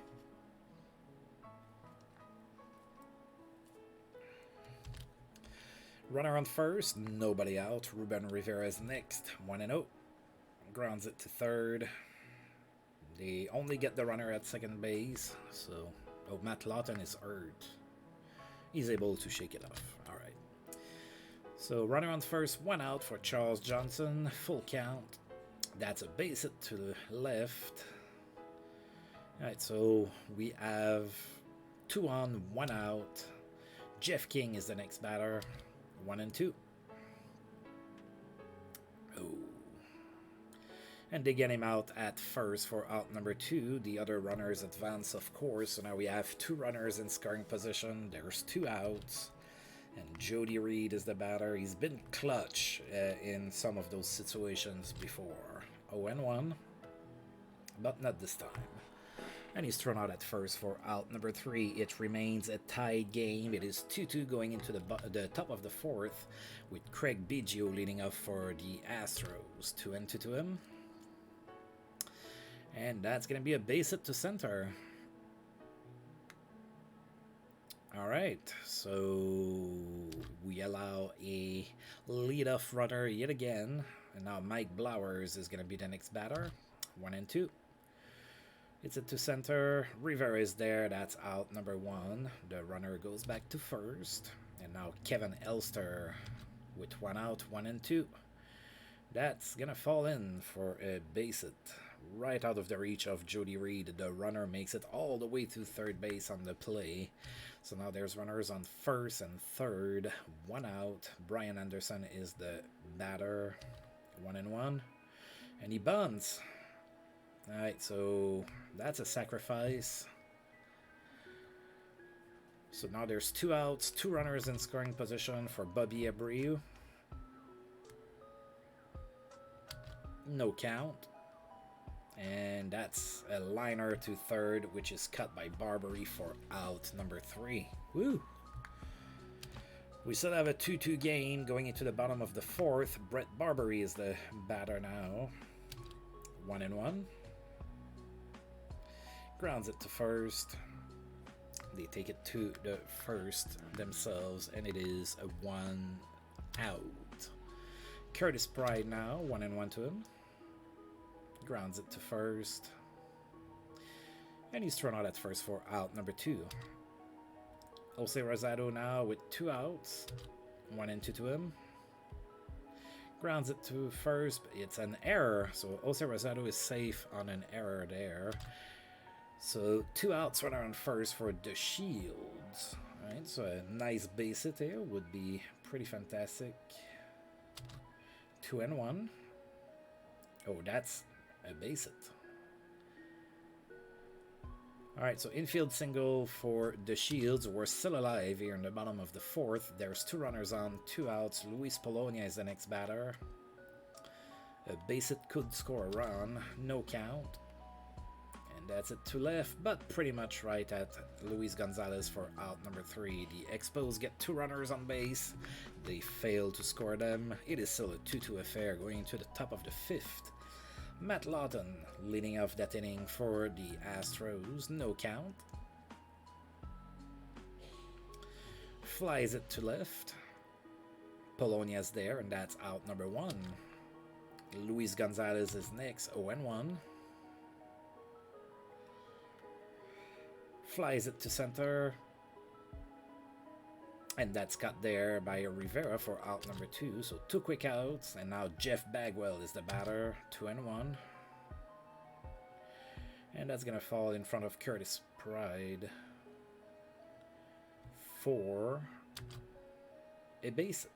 Runner on first, nobody out. Ruben Rivera is next, 1-0. Grounds it to third. They only get the runner at second base, so Matt Lawton is hurt. He's able to shake it off. All right. So runner on first, 1 out for Charles Johnson. Full count. That's a base hit to the left. All right, so we have 2 on, 1 out. Jeff King is the next batter, 1-2. Oh. And they get him out at first for out number 2. The other runners advance, of course. So now we have 2 runners in scoring position. There's 2 outs. And Jody Reed is the batter. He's been clutch in some of those situations before. 0-1, but not this time. And he's thrown out at first for out number 3. It remains a tied game. It is 2-2 going into the top of the fourth with Craig Biggio leading off for the Astros. 2-2 to him. And that's going to be a base hit to center. All right, so we allow a leadoff runner yet again. And now Mike Blowers is going to be the next batter. 1-2. Hits it to center. Rivera is there. That's out number 1. The runner goes back to first. And now Kevin Elster with 1 out, 1 and 2. That's gonna fall in for a base hit. Right out of the reach of Jody Reed. The runner makes it all the way to third base on the play. So now there's runners on first and third. 1 out. Brian Anderson is the batter. 1 and 1. And he bunts. Alright, so that's a sacrifice. So now there's 2 outs, 2 runners in scoring position for Bobby Abreu. No count. And that's a liner to third, which is cut by Barbary for out number 3. Woo! We still have a 2-2 game going into the bottom of the 4th. Brett Barbary is the batter now. 1 and 1. Grounds it to first. They take it to the first themselves, and it is a 1 out. Curtis Pride now, 1 and 1 to him. Grounds it to first. And he's thrown out at first for out number 2. Jose Rosado now with 2 outs. 1 and 2 to him. Grounds it to first. It's an error. So Jose Rosado is safe on an error there. So 2 outs, runner on first for the Shields. Alright, so a nice base hit here would be pretty fantastic. 2 and 1. Oh, that's a base hit. Alright, so infield single for the Shields. We're still alive here in the bottom of the 4th. There's 2 runners on, 2 outs. Luis Polonia is the next batter. A base hit could score a run. No count. And that's it to left, but pretty much right at Luis Gonzalez for out number 3. The Expos get 2 runners on base. They fail to score them. It is still a 2-2 affair going to the top of the 5th. Matt Lawton leading off that inning for the Astros. No count. Flies it to left. Polonia's there, and that's out number 1. Luis Gonzalez is next, 0-1. Flies it to center. And that's cut there by Rivera for out number 2. So 2 quick outs. And now Jeff Bagwell is the batter. 2 and 1. And that's going to fall in front of Curtis Pride for a base hit.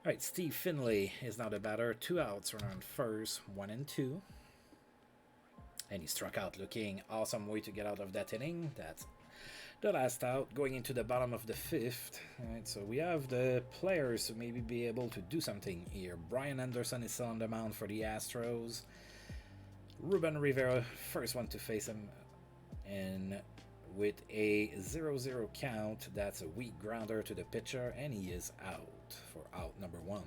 Alright, Steve Finley is now the batter. 2 outs, runner on first, 1 and 2. And he struck out looking awesome way to get out of that inning. That's the last out going into the bottom of the 5th. Alright, so we have the players to maybe be able to do something here. Brian Anderson is still on the mound for the Astros. Ruben Rivera, first one to face him. And with a 0-0 count, that's a weak grounder to the pitcher, and he is out for out number 1.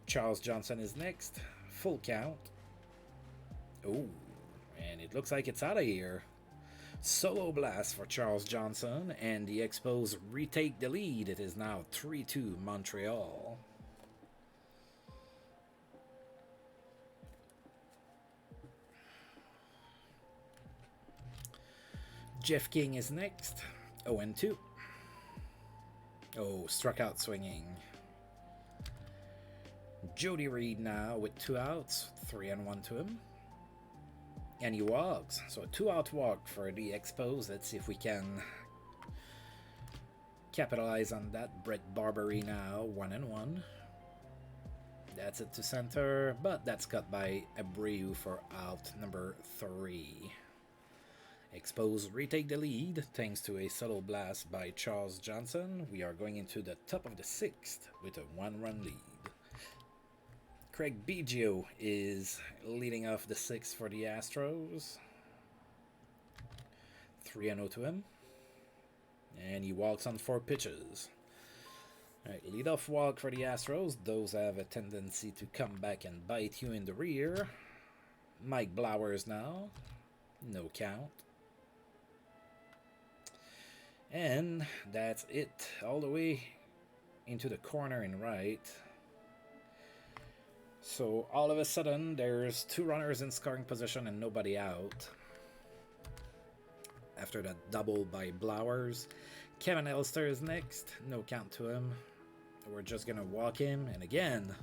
Charles Johnson is next. Full count. Oh, and it looks like it's out of here. Solo blast for Charles Johnson, and the Expos retake the lead. It is now 3-2 Montreal. Jeff King is next. 0-2. Oh, struck out swinging. Jody Reed now with 2 outs. 3 and 1 to him. And he walks. So a 2-out walk for the Expos. Let's see if we can capitalize on that. Brett Barbary now. 1 and 1. That's it to center. But that's cut by Abreu for out number 3. Expos retake the lead thanks to a subtle blast by Charles Johnson. We are going into the top of the 6th with a 1-run lead. Craig Biggio is leading off the 6th for the Astros. 3-0 to him. And he walks on 4 pitches. Alright, leadoff walk for the Astros. Those have a tendency to come back and bite you in the rear. Mike Blowers now. No count. And that's it, all the way into the corner and right. So all of a sudden, there's 2 runners in scoring position and nobody out. After that double by Blowers. Kevin Elster is next. No count to him. We're just going to walk him. And again,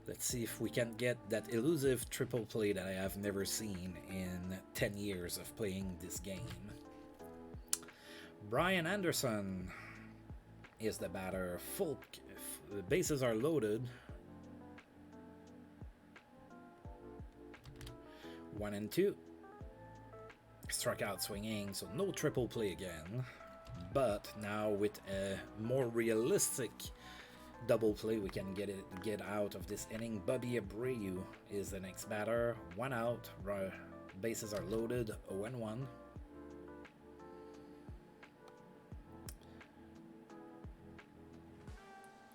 let's see if we can get that elusive triple play that I have never seen in 10 years of playing this game. Brian Anderson is the batter. The bases are loaded. 1 and 2. Struck out swinging, so no triple play again. But now with a more realistic double play, we can get out of this inning. Bobby Abreu is the next batter. 1 out. Bases are loaded. 0-1.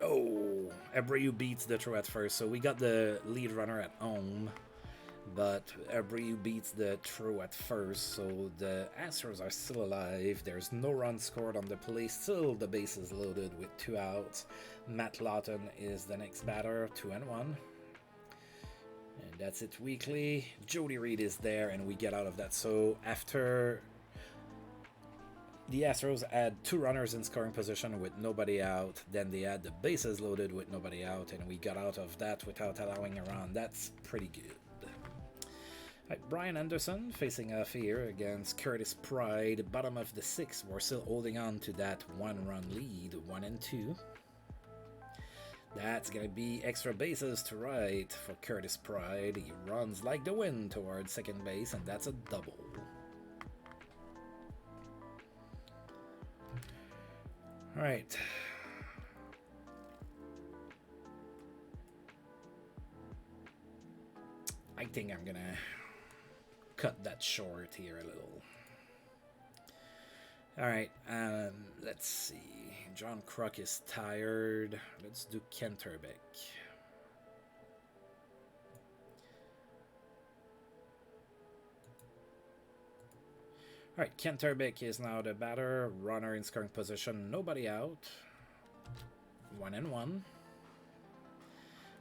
Oh, Abreu beats the throw at first, so we got the lead runner at home. But Abreu beats the throw at first, so the Astros are still alive. There's no run scored on the play. Still the bases loaded with 2 outs. Matt Lawton is the next batter, 2-1. And that's it weekly. Jody Reed is there, and we get out of that. So after the Astros had 2 runners in scoring position with nobody out, then they had the bases loaded with nobody out, and we got out of that without allowing a run. That's pretty good. Right, Brian Anderson facing off here against Curtis Pride. Bottom of the 6th, we're still holding on to that 1-run lead, 1 and 2. That's going to be extra bases to right for Curtis Pride. He runs like the wind towards second base, and that's a double. All right. I think I'm going to cut that short here a little. All right, let's see. John Kruk is tired. Let's do Kenterbeck. All right, Kenterbeck is now the batter. Runner in scoring position. Nobody out. 1-1.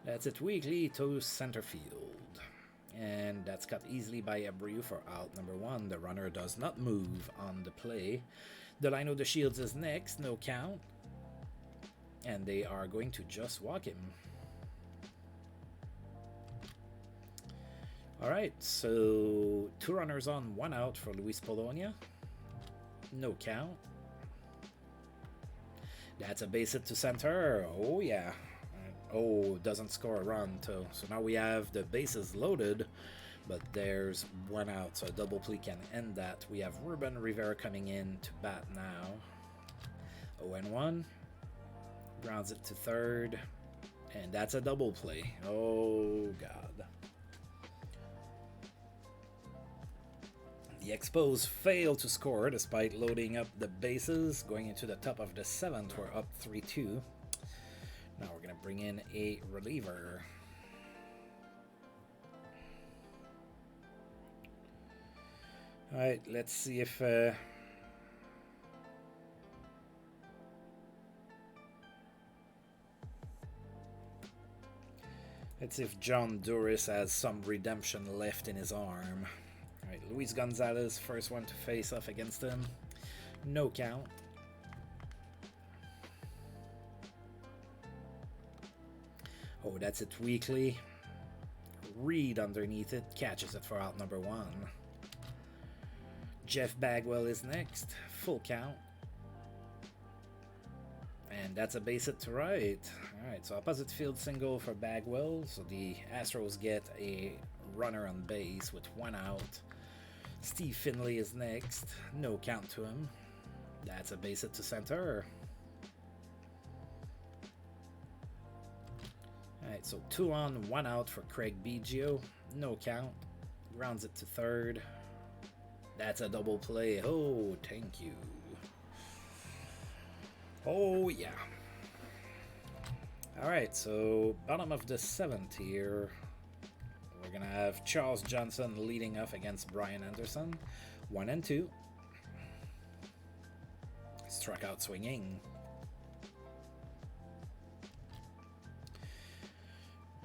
That's it weekly to center field. And that's cut easily by Abreu for out number 1. The runner does not move on the play. Delino De Shields is next, no count. And they are going to just walk him. Alright, so 2 runners on, 1 out for Luis Polonia. No count. That's a base hit to center. Oh yeah. Oh, doesn't score a run, so now we have the bases loaded, but there's 1 out, so a double play can end that. We have Ruben Rivera coming in to bat now. 0-1. Grounds it to third, and that's a double play. Oh, God. The Expos fail to score despite loading up the bases. Going into the top of the 7th, we're up 3-2. Now we're going to bring in a reliever. All right, let's see if John Duris has some redemption left in his arm. All right, Luis Gonzalez, first one to face off against him. No count. Oh, that's it weekly. Reed underneath it, catches it for out number 1. Jeff Bagwell is next, full count. And that's a base hit to right. Alright, so opposite field single for Bagwell. So the Astros get a runner on base with 1 out. Steve Finley is next, no count to him. That's a base hit to center. Alright, so 2 on, 1 out for Craig Biggio. No count. Grounds it to third. That's a double play. Oh, thank you. Oh, yeah. Alright, so bottom of the 7th here. We're going to have Charles Johnson leading off against Brian Anderson. 1 and 2. struck out swinging.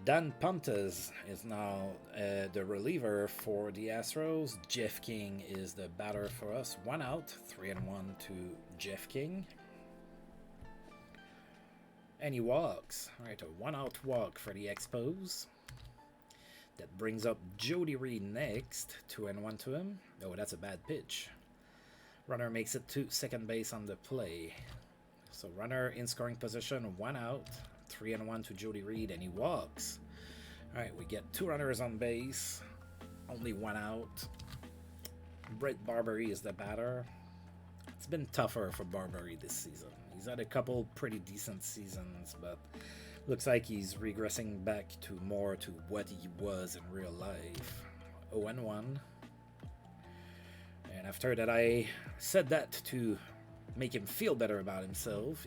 Dan Pontes is now the reliever for the Astros. Jeff King is the batter for us. 1 out, 3-1 to Jeff King. And he walks. All right, a 1-out walk for the Expos. That brings up Jody Reed next. 2-1 to him. Oh, that's a bad pitch. Runner makes it to second base on the play. So runner in scoring position, 1 out. 3-1 to Jody Reed, and he walks. All right, we get 2 runners on base, only 1 out. Brett Barberie is the batter. It's been tougher for Barberie this season. He's had a couple pretty decent seasons, but looks like he's regressing back to more to what he was in real life. 0-1. And after that, I said that to make him feel better about himself.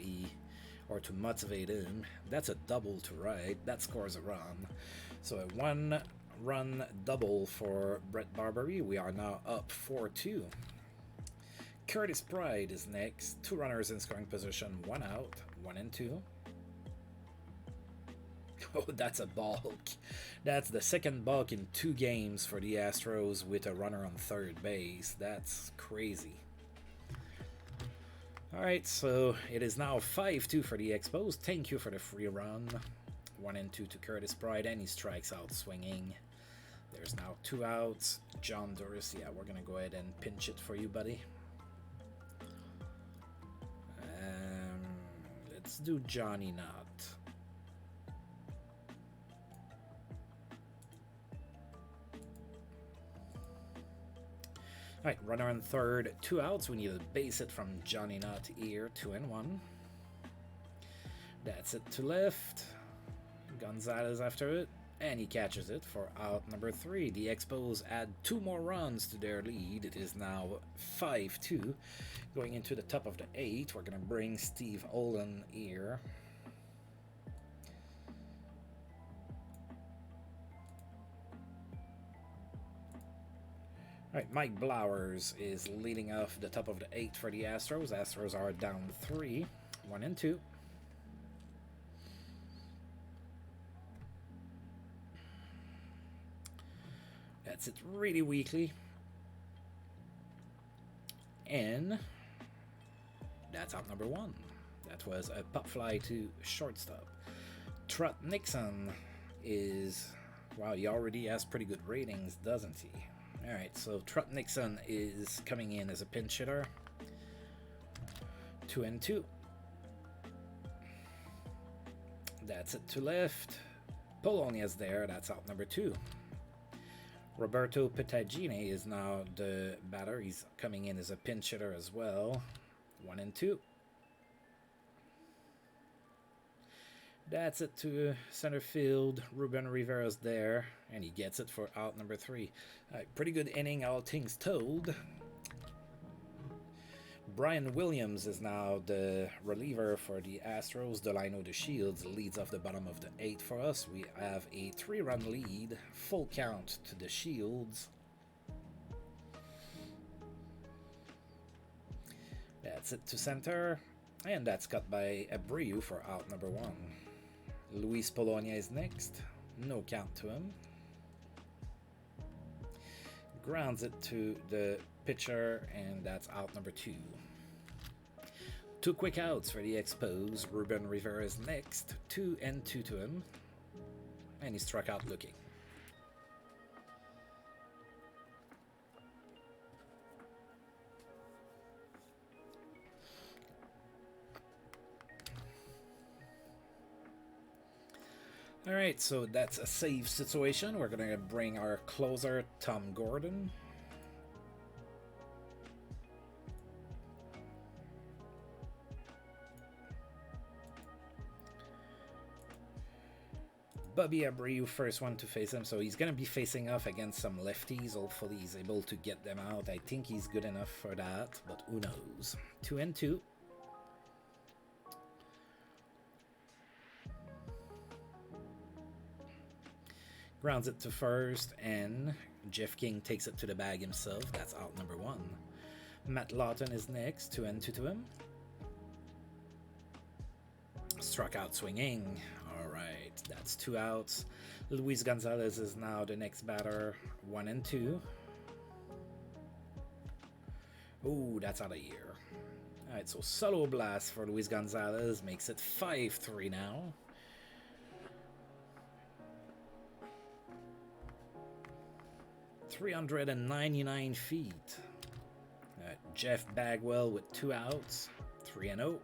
Or to motivate him. That's a double to right. That scores a run. So a 1-run double for Brett Barberie. We are now up 4-2. Curtis Pride is next. 2 runners in scoring position. 1 out. 1-2. Oh, that's a balk. That's the second balk in 2 games for the Astros with a runner on third base. That's crazy. Alright, so it is now 5-2 for the Expos. Thank you for the free run. 1-2 to Curtis Pride, and he strikes out swinging. There's now 2 outs. John Doris, yeah, we're going to go ahead and pinch it for you, buddy. Let's do Johnny Knott. Alright, runner on third, 2 outs. We need to base it from Johnny Knott here, 2-1. That's it to left. Gonzalez after it, and he catches it for out number 3. The Expos add 2 more runs to their lead. It is now 5-2. Going into the top of the 8th, we're going to bring Steve Olin here. Alright, Mike Blowers is leading off the top of the 8th for the Astros. Astros are down 3, 1-2. That's it really weakly. And that's out number 1. That was a pop fly to shortstop. Trot Nixon is... Wow, he already has pretty good ratings, doesn't he? Alright, so Trot Nixon is coming in as a pinch hitter. 2-2. That's it to left. Polonia's there. That's out number 2. Roberto Pitagine is now the batter. He's coming in as a pinch hitter as well. 1-2. That's it to center field. Ruben Rivera's there, and he gets it for out number 3. Pretty good inning, all things told. Brian Williams is now the reliever for the Astros. Delino De Shields leads off the bottom of the 8th for us. We have a 3-run lead. Full count to the Shields. That's it to center. And that's cut by Abreu for out number 1. Luis Polonia is next. No count to him. Grounds it to the pitcher, and that's out number 2. 2 quick outs for the Expos. Ruben Rivera is next. 2-2 to him. And he struck out looking. Alright, so that's a save situation. We're going to bring our closer, Tom Gordon. Bobby Abreu, first one to face him, so he's going to be facing off against some lefties. Hopefully he's able to get them out. I think he's good enough for that, but who knows. 2-2. Grounds it to first, and Jeff King takes it to the bag himself. That's out number 1. Matt Lawton is next, 2-2 to him. Struck out swinging. All right, that's 2 outs. Luis Gonzalez is now the next batter. 1 and 2. Ooh, that's out of here. All right, so solo blast for Luis Gonzalez makes it 5-3 now. .399 feet. Jeff Bagwell with 2 outs, 3-0.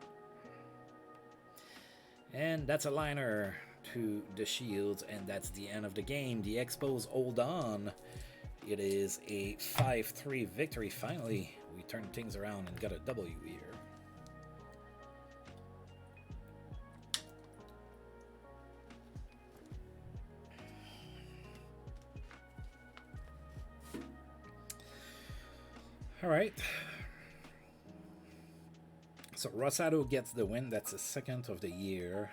And that's a liner to the Shields, and that's the end of the game. The Expos hold on. It is a 5-3 victory. Finally, we turned things around and got a W here. All right. So Rosado gets the win. That's the second of the year.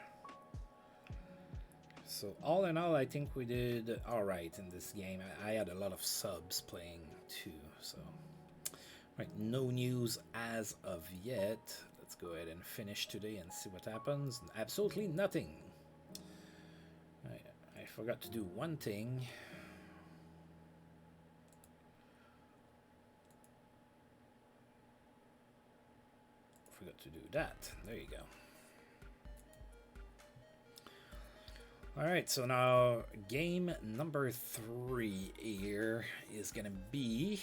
So all in all, I think we did all right in this game. I had a lot of subs playing too. So, right, no news as of yet. Let's go ahead and finish today and see what happens. Absolutely nothing. I forgot to do one thing. Forgot to do that. There you go. All right, so now game number 3 here is going to be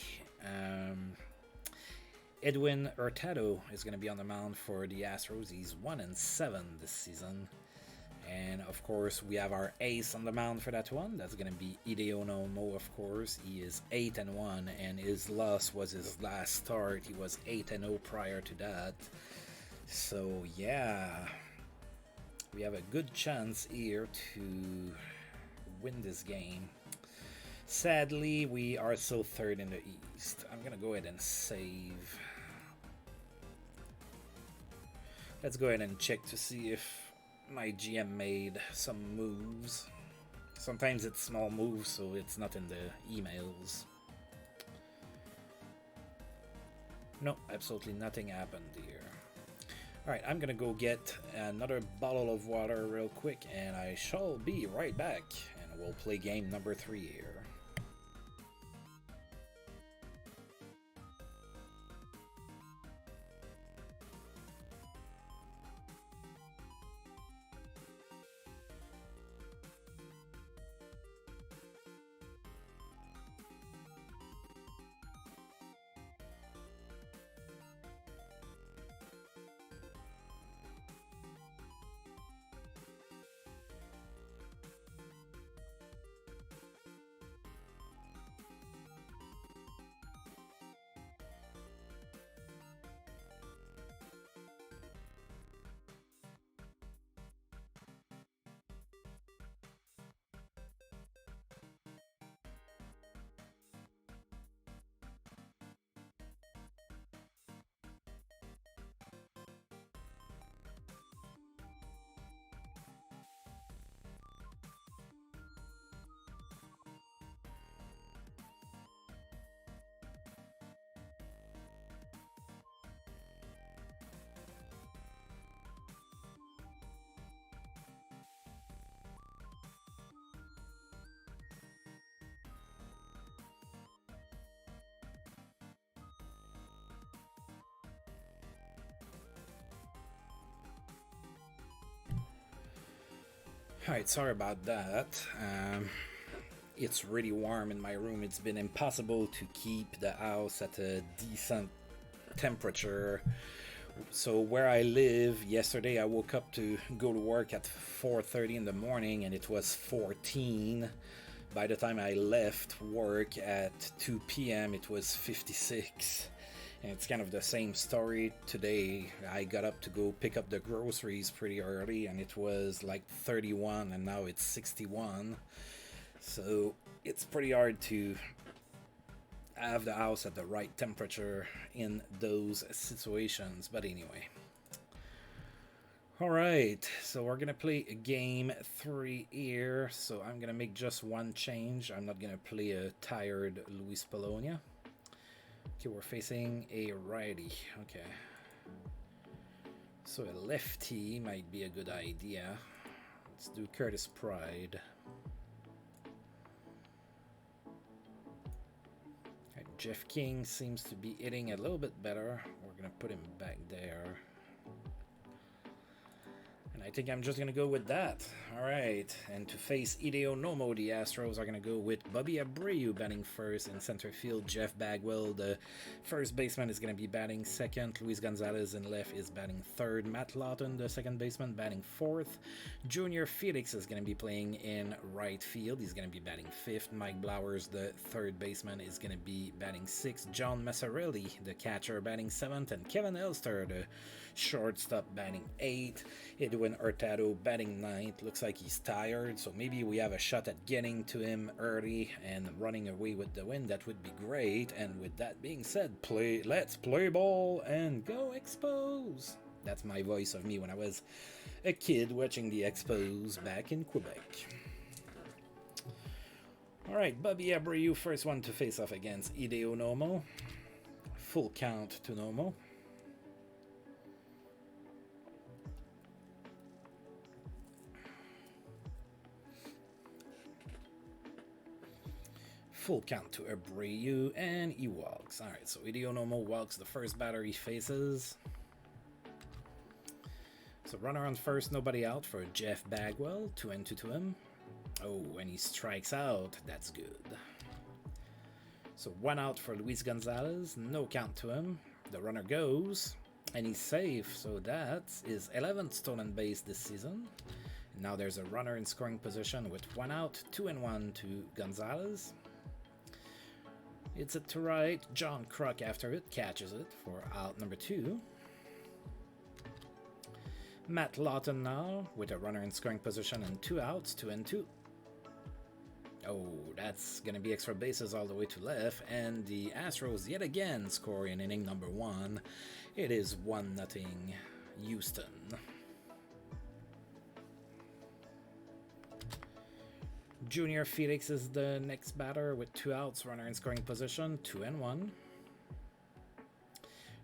Edwin Hurtado is going to be on the mound for the Astros. He's 1-7 this season. And of course, we have our ace on the mound for that one. That's going to be Hideo Nomo, of course. He is 8-1, and his loss was his last start. He was 8-0 prior to that. So, yeah, we have a good chance here to win this game. Sadly, we are still third in the East. I'm going to go ahead and save. Let's go ahead and check to see if my GM made some moves. Sometimes it's small moves, so it's not in the emails. No, absolutely nothing happened here. Alright, I'm gonna go get another bottle of water real quick, and I shall be right back, and we'll play game number 3 here. Alright, sorry about that. It's really warm in my room. It's been impossible to keep the house at a decent temperature. So where I live, yesterday I woke up to go to work at 4:30 in the morning and it was 14. By the time I left work at 2 p.m. it was 56. And it's kind of the same story today. I got up to go pick up the groceries pretty early and it was like 31 and now it's 61. So it's pretty hard to have the house at the right temperature in those situations. But anyway. Alright, so we're going to play game 3 here. So I'm going to make just one change. I'm not going to play a tired Luis Polonia. Okay, we're facing a righty. Okay. So a lefty might be a good idea. Let's do Curtis Pride. Jeff King seems to be hitting a little bit better. We're going to put him back there. And I think I'm just going to go with that. All right. And to face Hideo Nomo, the Astros are going to go with Bobby Abreu batting first in center field. Jeff Bagwell, the first baseman, is going to be batting second. Luis Gonzalez in left is batting third. Matt Lawton, the second baseman, batting fourth. Junior Felix is going to be playing in right field. He's going to be batting fifth. Mike Blowers, the third baseman, is going to be batting sixth. John Massarelli, the catcher, batting seventh. And Kevin Elster, the shortstop, batting eighth. Edwin Hurtado batting ninth. Looks like he's tired, so maybe we have a shot at getting to him early and running away with the win. That would be great. And with that being said, let's play ball and go Expos. That's my voice of me when I was a kid watching the Expos back in Quebec. All right, Bobby Abreu, first one to face off against Hideo Nomo. Full count to Nomo. Full count to Abreu, and he walks. Alright, so Hideo Nomo walks the first batter he faces. So runner on first, nobody out for Jeff Bagwell. 2-2 to him. Oh, and he strikes out. That's good. So 1 out for Luis Gonzalez. No count to him. The runner goes, and he's safe. So that's his 11th stolen base this season. Now there's a runner in scoring position with 1 out. 2-1 to Gonzalez. It's it to right. John Kruk after it catches it for out number 2. Matt Lawton now with a runner in scoring position and 2 outs, 2-2. Oh, that's going to be extra bases all the way to left, and the Astros yet again score in inning number 1. It is 1-0 Houston. Junior Felix is the next batter with 2 outs, runner in scoring position, 2-1.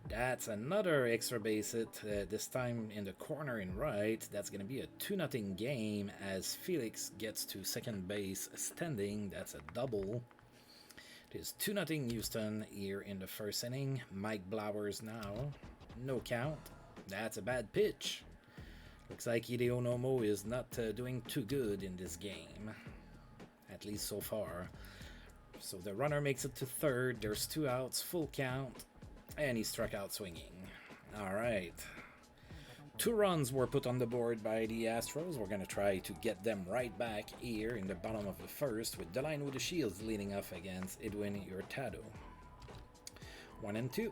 That's another extra base hit, this time in the corner in right. That's going to be a 2-0 game as Felix gets to second base standing. That's a double. It is 2-0 Houston here in the first inning. Mike Blowers now. No count. That's a bad pitch. Looks like Hideo Nomo is not doing too good in this game. At least so far. So the runner makes it to third. There's 2 outs, full count. And he struck out swinging. All right. 2 runs were put on the board by the Astros. We're going to try to get them right back here in the bottom of the first with Delino with the Shields leading off against Edwin Hurtado. 1-2.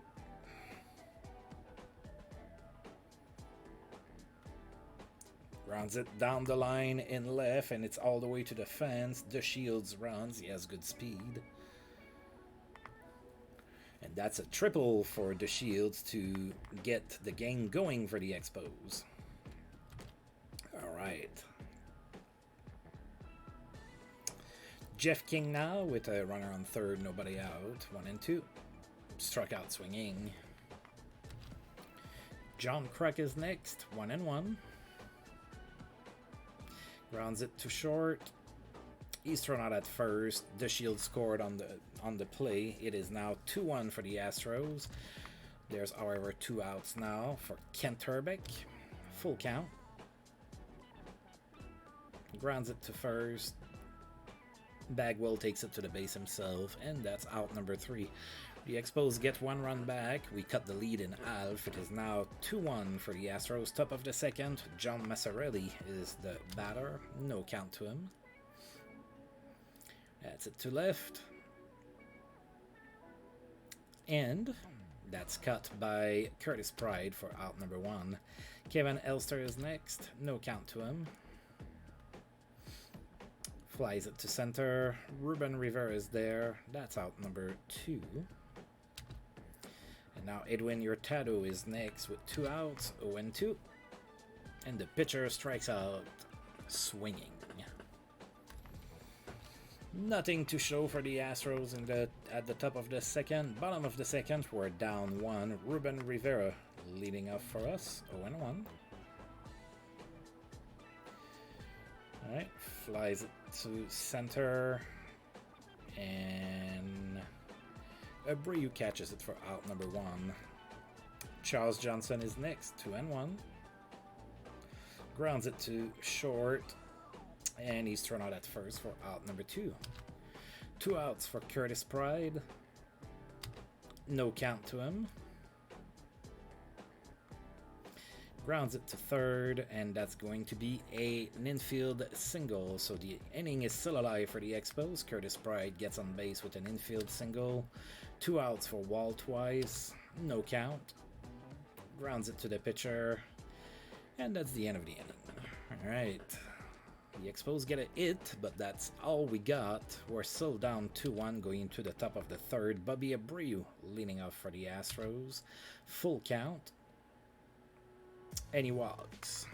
Grounds it down the line in left, and it's all the way to the fence. The Shields runs. He has good speed. And that's a triple for the Shields to get the game going for the Expos. All right. Jeff King now with a runner on third, nobody out. 1-2. Struck out swinging. John Kruk is next. 1-1. Grounds it to short. He's thrown out at first. The Shield scored on the play. It is now 2-1 for the Astros. There's, however, 2 outs now for Kent Herbeck. Full count. Grounds it to first. Bagwell takes it to the base himself, and that's out number 3. The Expos get 1 run back. We cut the lead in half. It is now 2-1 for the Astros. Top of the second, John Massarelli is the batter. No count to him. That's it to left. And that's cut by Curtis Pride for out number 1. Kevin Elster is next. No count to him. Flies it to center. Ruben Rivera is there. That's out number 2. And now Edwin Hurtado is next with 2 outs, 0-2. And the pitcher strikes out swinging. Nothing to show for the Astros at the top of the second. Bottom of the second, we're down 1. Ruben Rivera leading off for us, 0-1. Alright, flies it to center, and Abreu catches it for out number 1. Charles Johnson is next, 2-1. Grounds it to short, and he's thrown out at first for out number 2. 2 outs for Curtis Pride. No count to him. Grounds it to third, and that's going to be an infield single. So the inning is still alive for the Expos. Curtis Pride gets on base with an infield single. 2 outs for Walt Wise. No count. Grounds it to the pitcher, and that's the end of the inning. Alright. The Expos get a hit, but that's all we got. We're still down 2-1 going into the top of the third. Bobby Abreu leading off for the Astros. Full count. And he walks.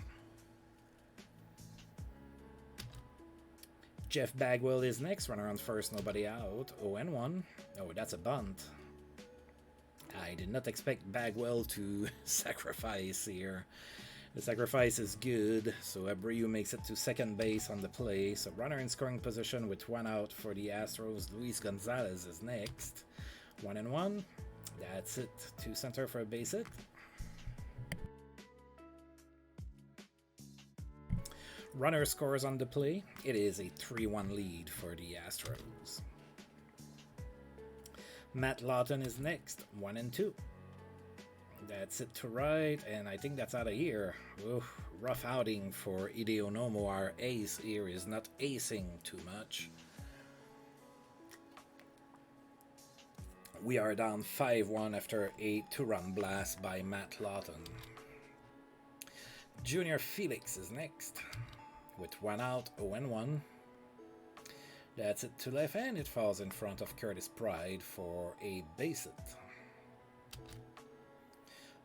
Jeff Bagwell is next. Runner on first, nobody out. 0-1. Oh, that's a bunt. I did not expect Bagwell to sacrifice here. The sacrifice is good, so Abreu makes it to second base on the play. So runner in scoring position with 1 out for the Astros. Luis Gonzalez is next. 1-1. That's it. To center for a base hit. Runner scores on the play. It is a 3-1 lead for the Astros. Matt Lawton is next. 1-2. That's it to right, and I think that's out of here. Oof, rough outing for Hideo Nomo. Our ace here is not acing too much. We are down 5-1 after a 2-run blast by Matt Lawton. Junior Felix is next with 1 out, 0-1. That's it to left, and it falls in front of Curtis Pride for a base hit.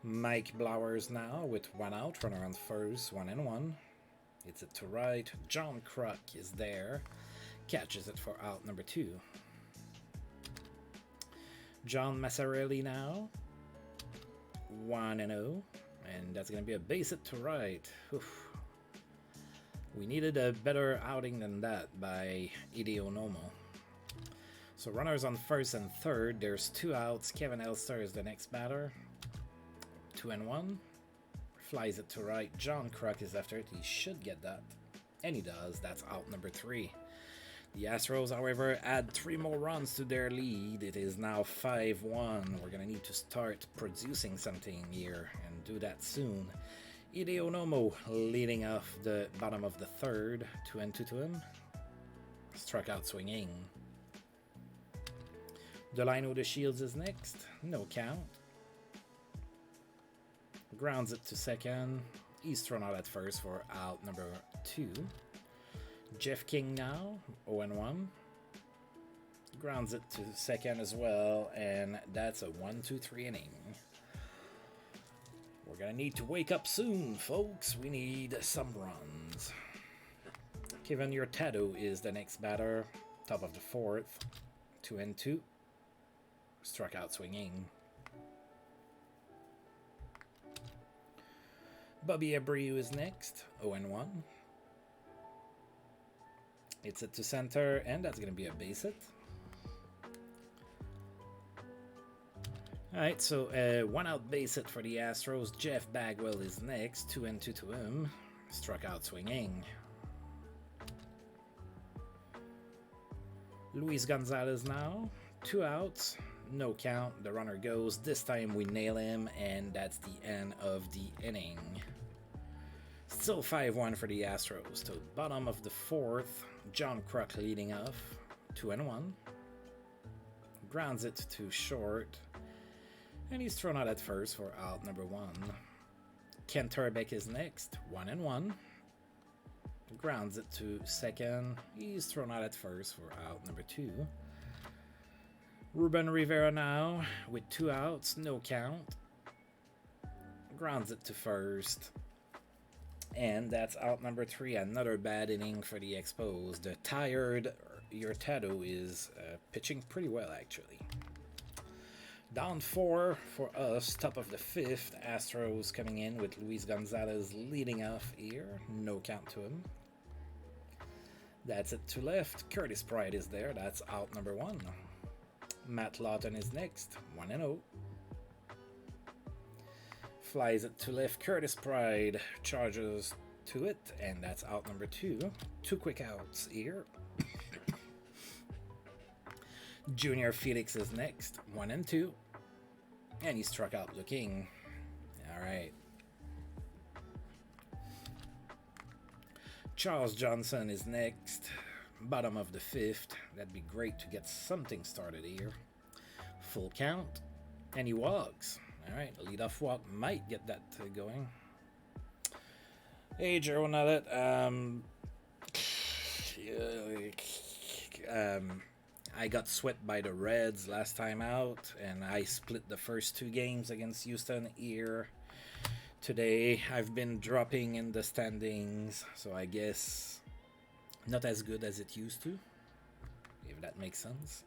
Mike Blowers now with 1 out, runner on first, 1-1. It's it to right. John Kruk is there, catches it for out number 2. John Massarelli now, 1-0, and that's going to be a base hit to right. Oof. We needed a better outing than that by Hideo Nomo. So runners on first and third. There's 2 outs. Kevin Elster is the next batter. 2-1. Flies it to right. John Kruk is after it. He should get that. And he does. That's out number 3. The Astros, however, add 3 more runs to their lead. It is now 5-1. We're going to need to start producing something here and do that soon. Hideo Nomo leading off the bottom of the third. 2-2 to him. Struck out swinging. Delino De Shields is next. No count. Grounds it to second. He's thrown out at first for out number 2. Jeff King now, 0-1. Grounds it to second as well, and that's a 1-2-3 inning. We're going to need to wake up soon, folks. We need some runs. Kevin Hurtado is the next batter, top of the fourth. 2-2. Struck out swinging. Bobby Abreu is next, 0-1. It's it to center, and that's going to be a base hit. Alright, so 1 out base hit for the Astros. Jeff Bagwell is next, 2-2 to him. Struck out swinging. Luis Gonzalez now, 2 outs, no count. The runner goes. This time we nail him, and that's the end of the inning. Still 5-1 for the Astros. To bottom of the fourth, John Kruk leading off, 2-1. Grounds it to short, and he's thrown out at first for out number 1. Ken Turbeck is next, 1-1. Grounds it to second. He's thrown out at first for out number 2. Ruben Rivera now with 2 outs, no count. Grounds it to first. And that's out number 3. Another bad inning for the Expos. The tired Hurtado is pitching pretty well, actually. Down 4 for us, top of the 5th. Astros coming in with Luis Gonzalez leading off here. No count to him. That's it to left. Curtis Pride is there. That's out number 1. Matt Lawton is next. 1-0. Flies it to left. Curtis Pride charges to it. And that's out number 2. 2 quick outs here. Junior Felix is next. 1-2. And he struck out looking. Alright. Charles Johnson is next. Bottom of the 5th. That'd be great to get something started here. Full count. And he walks. Alright, a leadoff walk might get that going. Hey, Joe Nullet. I got swept by the Reds last time out, and I split the first 2 games against Houston here. Today, I've been dropping in the standings, so I guess not as good as it used to, if that makes sense.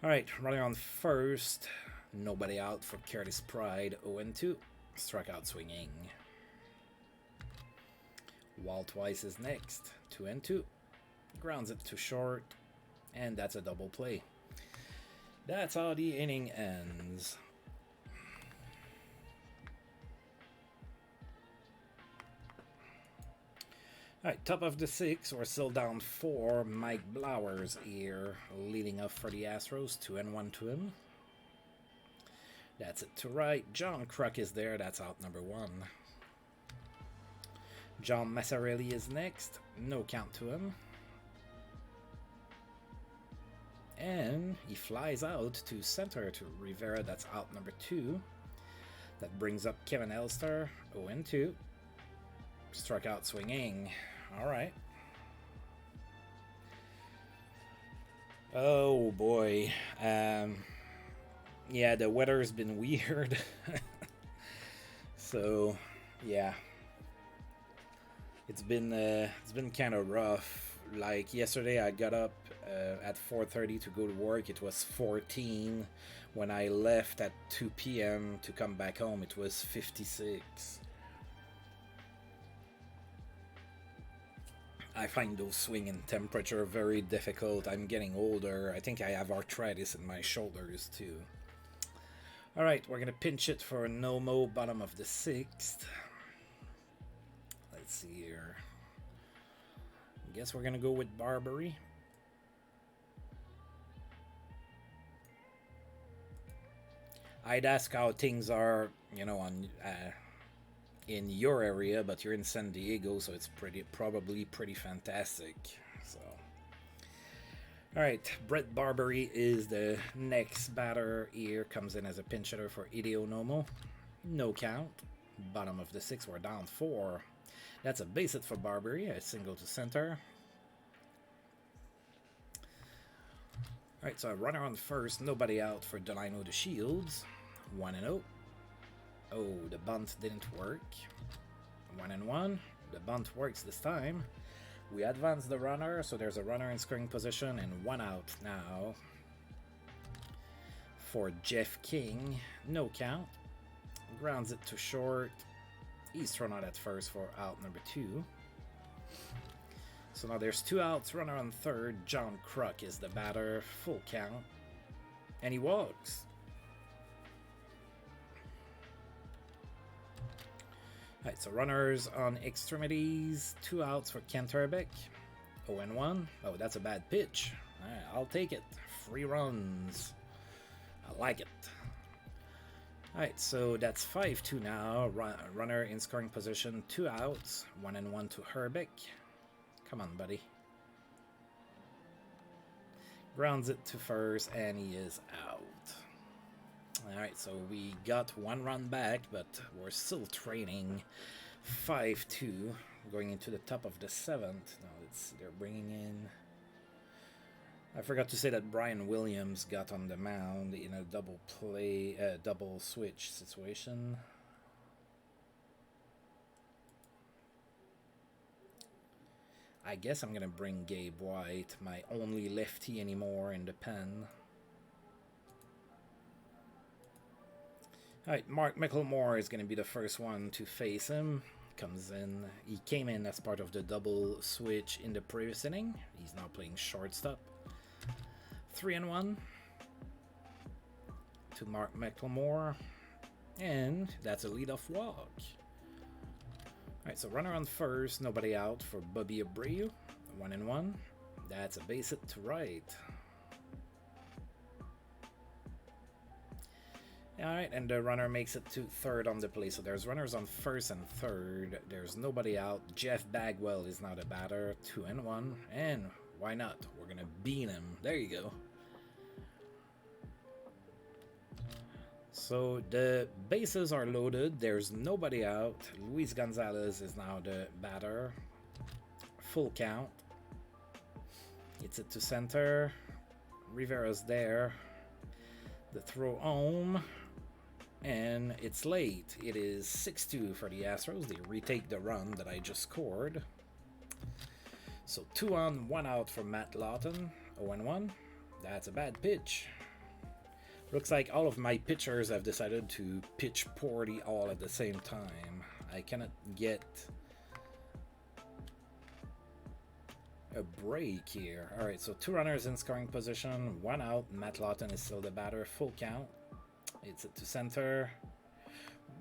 Alright, running on first. Nobody out for Curtis Pride. 0-2. Struck out swinging. Walt Weiss is next. 2-2. Grounds it to short. And that's a double play. That's how the inning ends. Alright, top of the 6th. We're still down 4. Mike Blowers here, leading off for the Astros. 2-1 to him. That's it to right. John Kruk is there. That's out number 1. John Massarelli is next. No count to him. And he flies out to center to Rivera. That's out number 2. That brings up Kevin Elster. 0-2. Struck out swinging. Alright. Oh boy. Yeah, the weather's been weird. So, yeah. It's been kind of rough. Like yesterday I got up at 4:30 to go to work. It was 14. When I left at 2 p.m. to come back home, it was 56. I find those swing in temperature very difficult. I'm getting older. I think I have arthritis in my shoulders too. Alright, we're going to pinch it for Nomo, bottom of the 6th. Let's see here. I guess we're going to go with Barbary. I'd ask how things are, you know, on in your area, but you're in San Diego, so it's probably pretty fantastic. So, all right, Brett Barbary is the next batter here. Comes in as a pinch hitter for Hideo Nomo. No count. Bottom of the 6th, we're down 4. That's a base hit for Barbary. A single to center. All right, so a runner on first. Nobody out for Delino de Shields. 1-0. Oh, the bunt didn't work. 1-1. The bunt works this time. We advance the runner, so there's a runner in scoring position and 1 out now for Jeff King. No count. Grounds it to short. He's thrown out at first for out number 2. So now there's 2 outs. Runner on third. John Kruk is the batter. Full count. And he walks. Alright, so runners on extremities. 2 outs for Kent Herbeck. 0-1. Oh, that's a bad pitch. Alright, I'll take it. 3 runs. I like it. Alright, so that's 5-2 now. Runner in scoring position. 2 outs. 1-1 to Herbeck. Come on, buddy. Grounds it to first, and he is out. Alright, so we got 1 run back, but we're still trailing. 5-2, going into the top of the 7th. Now they're bringing in... I forgot to say that Brian Williams got on the mound in a double switch situation. I guess I'm gonna bring Gabe White, my only lefty anymore in the pen. Alright, Mark Mickelmore is going to be the first one to face him. Comes in. He came in as part of the double switch in the previous inning. He's now playing shortstop. 3-1 to Mark Mickelmore. And that's a leadoff walk. Alright, so runner on first, nobody out for Bobby Abreu. 1-1. That's a base hit to right. Alright, and the runner makes it to third on the play. So there's runners on first and third. There's nobody out. Jeff Bagwell is now the batter. 2-1. And why not? We're going to beat him. There you go. So the bases are loaded. There's nobody out. Luis Gonzalez is now the batter. Full count. Hits it to center. Rivera's there. The throw home. And it's late. It is 6-2 for the Astros. They retake the run that I just scored. So 2 on, 1 out for Matt Lawton. 0-1. That's a bad pitch. Looks like all of my pitchers have decided to pitch poorly all at the same time. I cannot get a break here. Alright, so 2 runners in scoring position, 1 out. Matt Lawton is still the batter. Full count. It's it to center.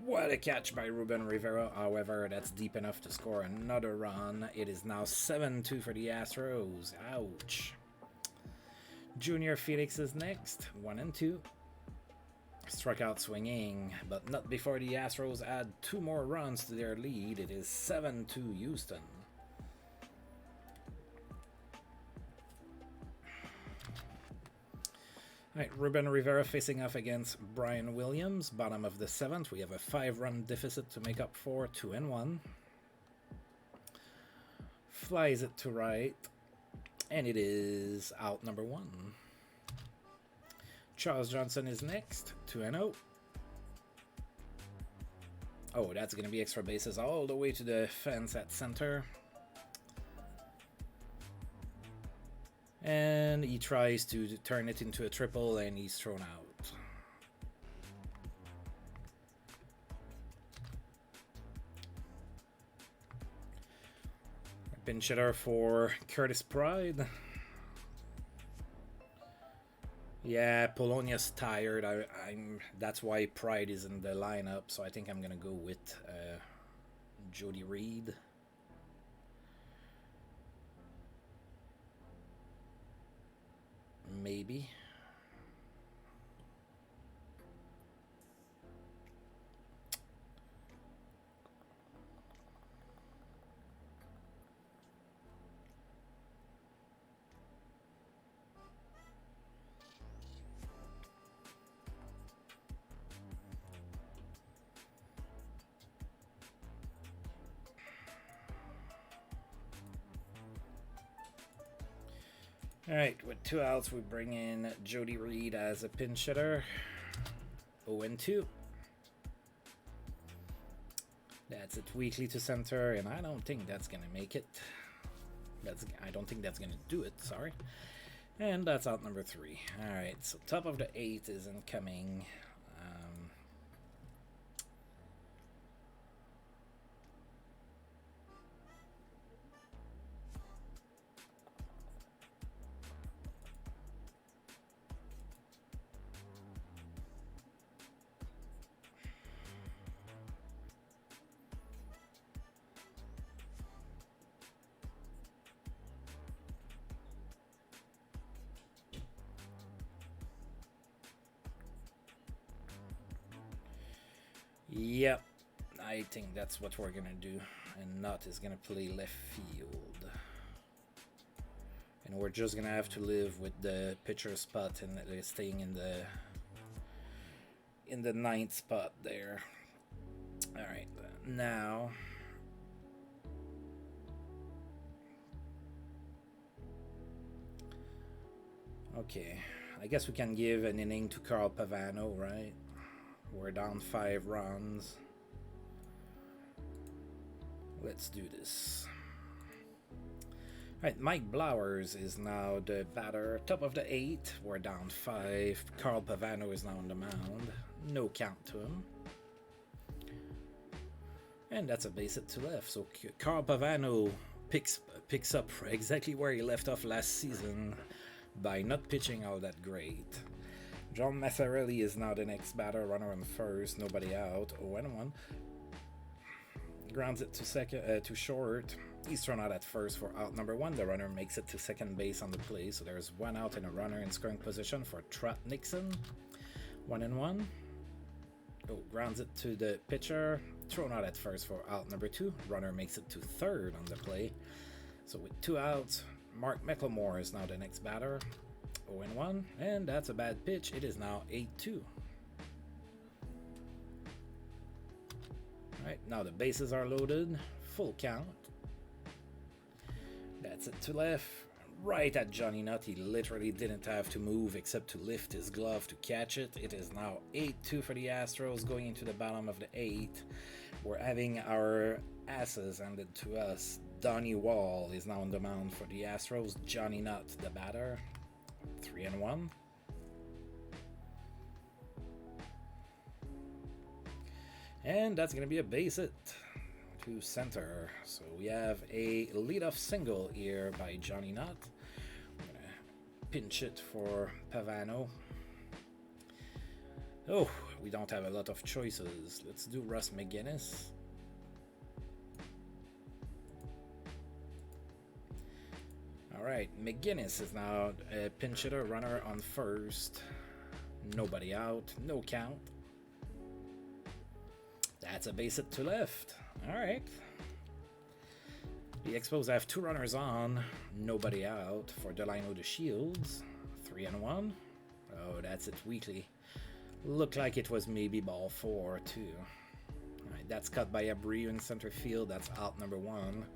What a catch by Ruben Rivera. However, that's deep enough to score another run. It is now 7-2 for the Astros. Ouch. Junior Felix is next. 1-2. Struck out swinging, but not before the Astros add 2 more runs to their lead. It is 7-2 Houston. Alright, Ruben Rivera facing off against Brian Williams. Bottom of the 7th. We have a 5-run deficit to make up for. 2-1. Flies it to right. And it is out number 1. Charles Johnson is next. 2-0. Oh, that's going to be extra bases all the way to the fence at center. And he tries to turn it into a triple, and he's thrown out. Pinch hitter for Curtis Pride. Yeah, Polonia's tired. That's why Pride is in the lineup. So I think I'm gonna go with Jody Reed. Maybe. Alright, with 2 outs, we bring in Jody Reed as a pinch hitter. 0-2. That's it weakly to center, and I don't think that's going to make it. I don't think that's going to do it, sorry. And that's out number 3. Alright, so top of the 8th is incoming. Yep, I think that's what we're gonna do, and Nutt is gonna play left field, and we're just gonna have to live with the pitcher spot and staying in the 9th spot there. All right, now okay, I guess we can give an inning to Carl Pavano, right? We're down 5 runs. Let's do this. Right, Mike Blowers is now the batter, top of the 8th. We're down 5. Carl Pavano is now on the mound. No count to him. And that's a base hit to left. So Carl Pavano picks up exactly where he left off last season by not pitching all that great. John Massarelli is now the next batter, runner on first, nobody out, 0-1. Grounds it to second, to short. He's thrown out at first for out number 1. The runner makes it to second base on the play, so there's 1 out and a runner in scoring position for Trot Nixon. 1-1. Oh, grounds it to the pitcher. Thrown out at first for out number 2. Runner makes it to third on the play. So with 2 outs, Mark McLemore is now the next batter. 0-1, and that's a bad pitch. It is now 8-2. Alright, now the bases are loaded. Full count. That's it to left. Right at Johnny Nutt. He literally didn't have to move except to lift his glove to catch it. It is now 8-2 for the Astros going into the bottom of the 8th. We're having our asses handed to us. Donnie Wall is now on the mound for the Astros. Johnny Nutt, the batter. 3-1. And that's going to be a base hit to center. So we have a leadoff single here by Johnny Nutt. I'm going to pinch it for Pavano. Oh, we don't have a lot of choices. Let's do Russ McGinnis. Alright, McGinnis is now a pinch hitter, runner on first. Nobody out, no count. That's a base hit to left. Alright. The Expos have 2 runners on, nobody out for Delino de Shields. 3-1. Oh, that's it weakly. Looked like it was maybe ball 4 too. Alright, that's cut by Abreu in center field. That's out number 1.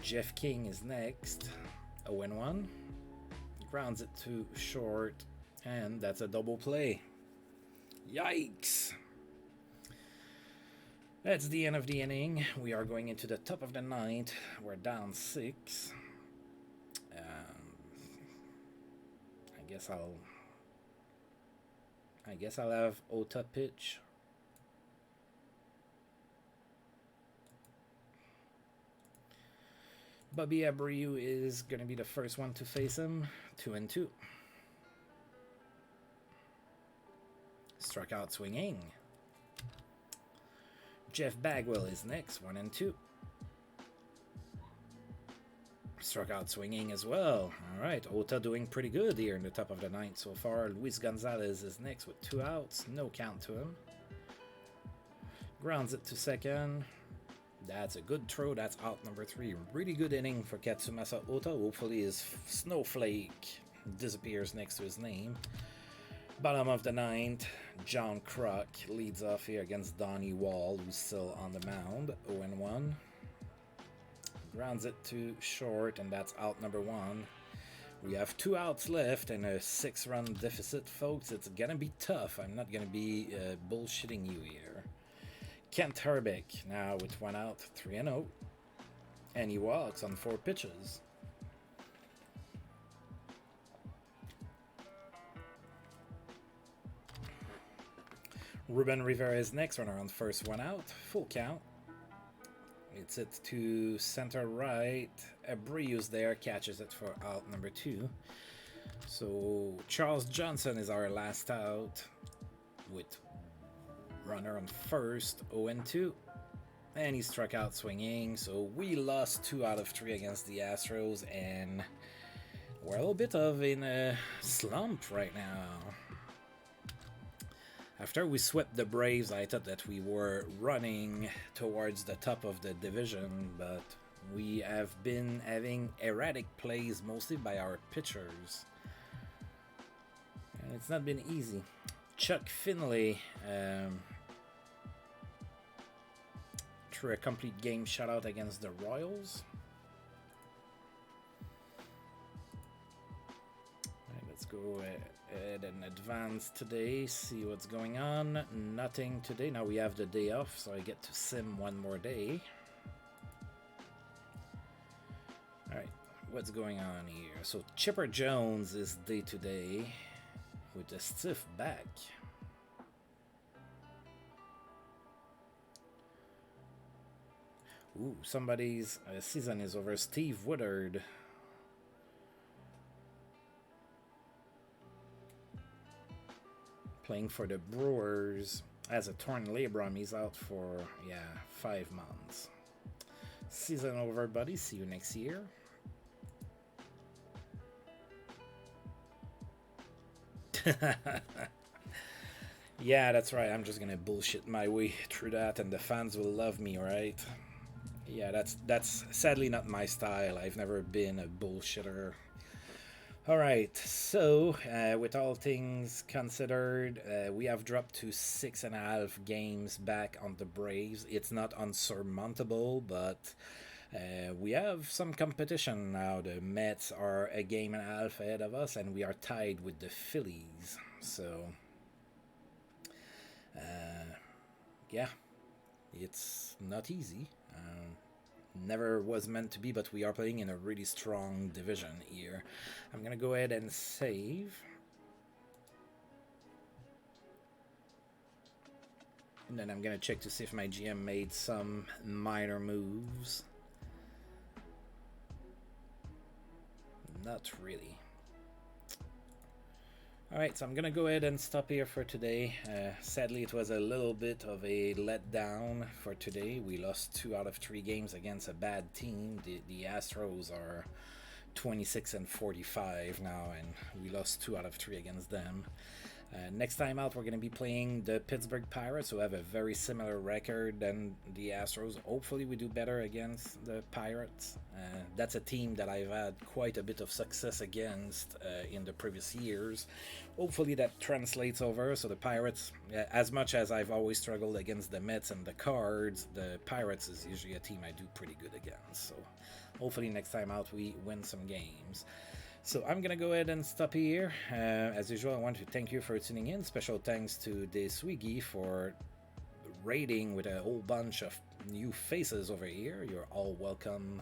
Jeff King is next. 0-1. Grounds it to short, and that's a double play. Yikes! That's the end of the inning. We are going into the top of the 9th. We're down 6. I guess I'll have Ota pitch. Bobby Abreu is going to be the first one to face him. 2-2. Struck out swinging. Jeff Bagwell is next. 1-2. Struck out swinging as well. Alright, Ota doing pretty good here in the top of the 9th so far. Luis Gonzalez is next with 2 outs. No count to him. Grounds it to second. That's a good throw. That's out number 3. Really good inning for Katsumasa Ota. Hopefully his snowflake disappears next to his name. Bottom of the 9th, John Kruk leads off here against Donnie Wall, who's still on the mound. 0-1. Grounds it to short, and that's out number 1. We have 2 outs left and a 6-run deficit, folks. It's gonna be tough. I'm not gonna be bullshitting you here. Kent Herbeck now with 1 out, 3-0. And he walks on 4 pitches. Ruben Rivera is next, runner on first, 1 out, full count. It's it to center right. Abreu's there, catches it for out number 2. So Charles Johnson is our last out with runner on first, 0-2. And he struck out swinging, so we lost 2 out of 3 against the Astros, and we're a little bit of in a slump right now. After we swept the Braves, I thought that we were running towards the top of the division, but we have been having erratic plays, mostly by our pitchers. And it's not been easy. Chuck Finley threw a complete game shutout against the Royals. Right, let's go ahead and advance today, see what's going on. Nothing today. Now we have the day off, so I get to sim one more day. Alright, what's going on here? So Chipper Jones is day to day with a stiff back. Ooh, somebody's season is over. Steve Woodard. Playing for the Brewers. Has a torn labrum. He's out for, 5 months. Season over, buddy. See you next year. Yeah, that's right. I'm just gonna bullshit my way through that, and the fans will love me, right? Yeah, that's sadly not my style. I've never been a bullshitter. All right, so with all things considered, we have dropped to 6.5 games back on the Braves. It's not unsurmountable, but we have some competition now. The Mets are a game and a half ahead of us, and we are tied with the Phillies. So, yeah, it's not easy. Never was meant to be, but we are playing in a really strong division here. I'm gonna go ahead and save. And then I'm gonna check to see if my GM made some minor moves. Not really. Alright, so I'm gonna go ahead and stop here for today. Sadly, it was a little bit of a letdown for today. We lost 2 out of 3 games against a bad team. The Astros are 26-45 now, and we lost 2 out of 3 against them. Next time out, we're going to be playing the Pittsburgh Pirates, who have a very similar record than the Astros. Hopefully we do better against the Pirates. That's a team that I've had quite a bit of success against in the previous years. Hopefully that translates over. So the Pirates, as much as I've always struggled against the Mets and the Cards, the Pirates is usually a team I do pretty good against. So hopefully next time out we win some games. So I'm going to go ahead and stop here. As usual, I want to thank you for tuning in. Special thanks to Swiggy for raiding with a whole bunch of new faces over here. You're all welcome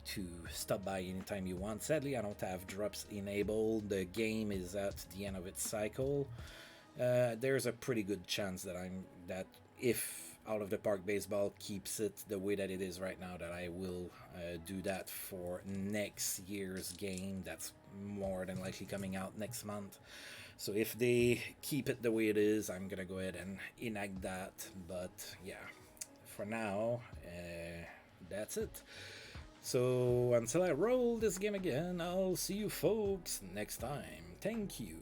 to stop by anytime you want. Sadly, I don't have drops enabled. The game is at the end of its cycle. There's a pretty good chance that if Out of the Park Baseball keeps it the way that it is right now, that I will do that for next year's game. That's more than likely coming out next month. So if they keep it the way it is, I'm gonna go ahead and enact that. But yeah, for now, that's it. So until I roll this game again, I'll see you folks next time. Thank you.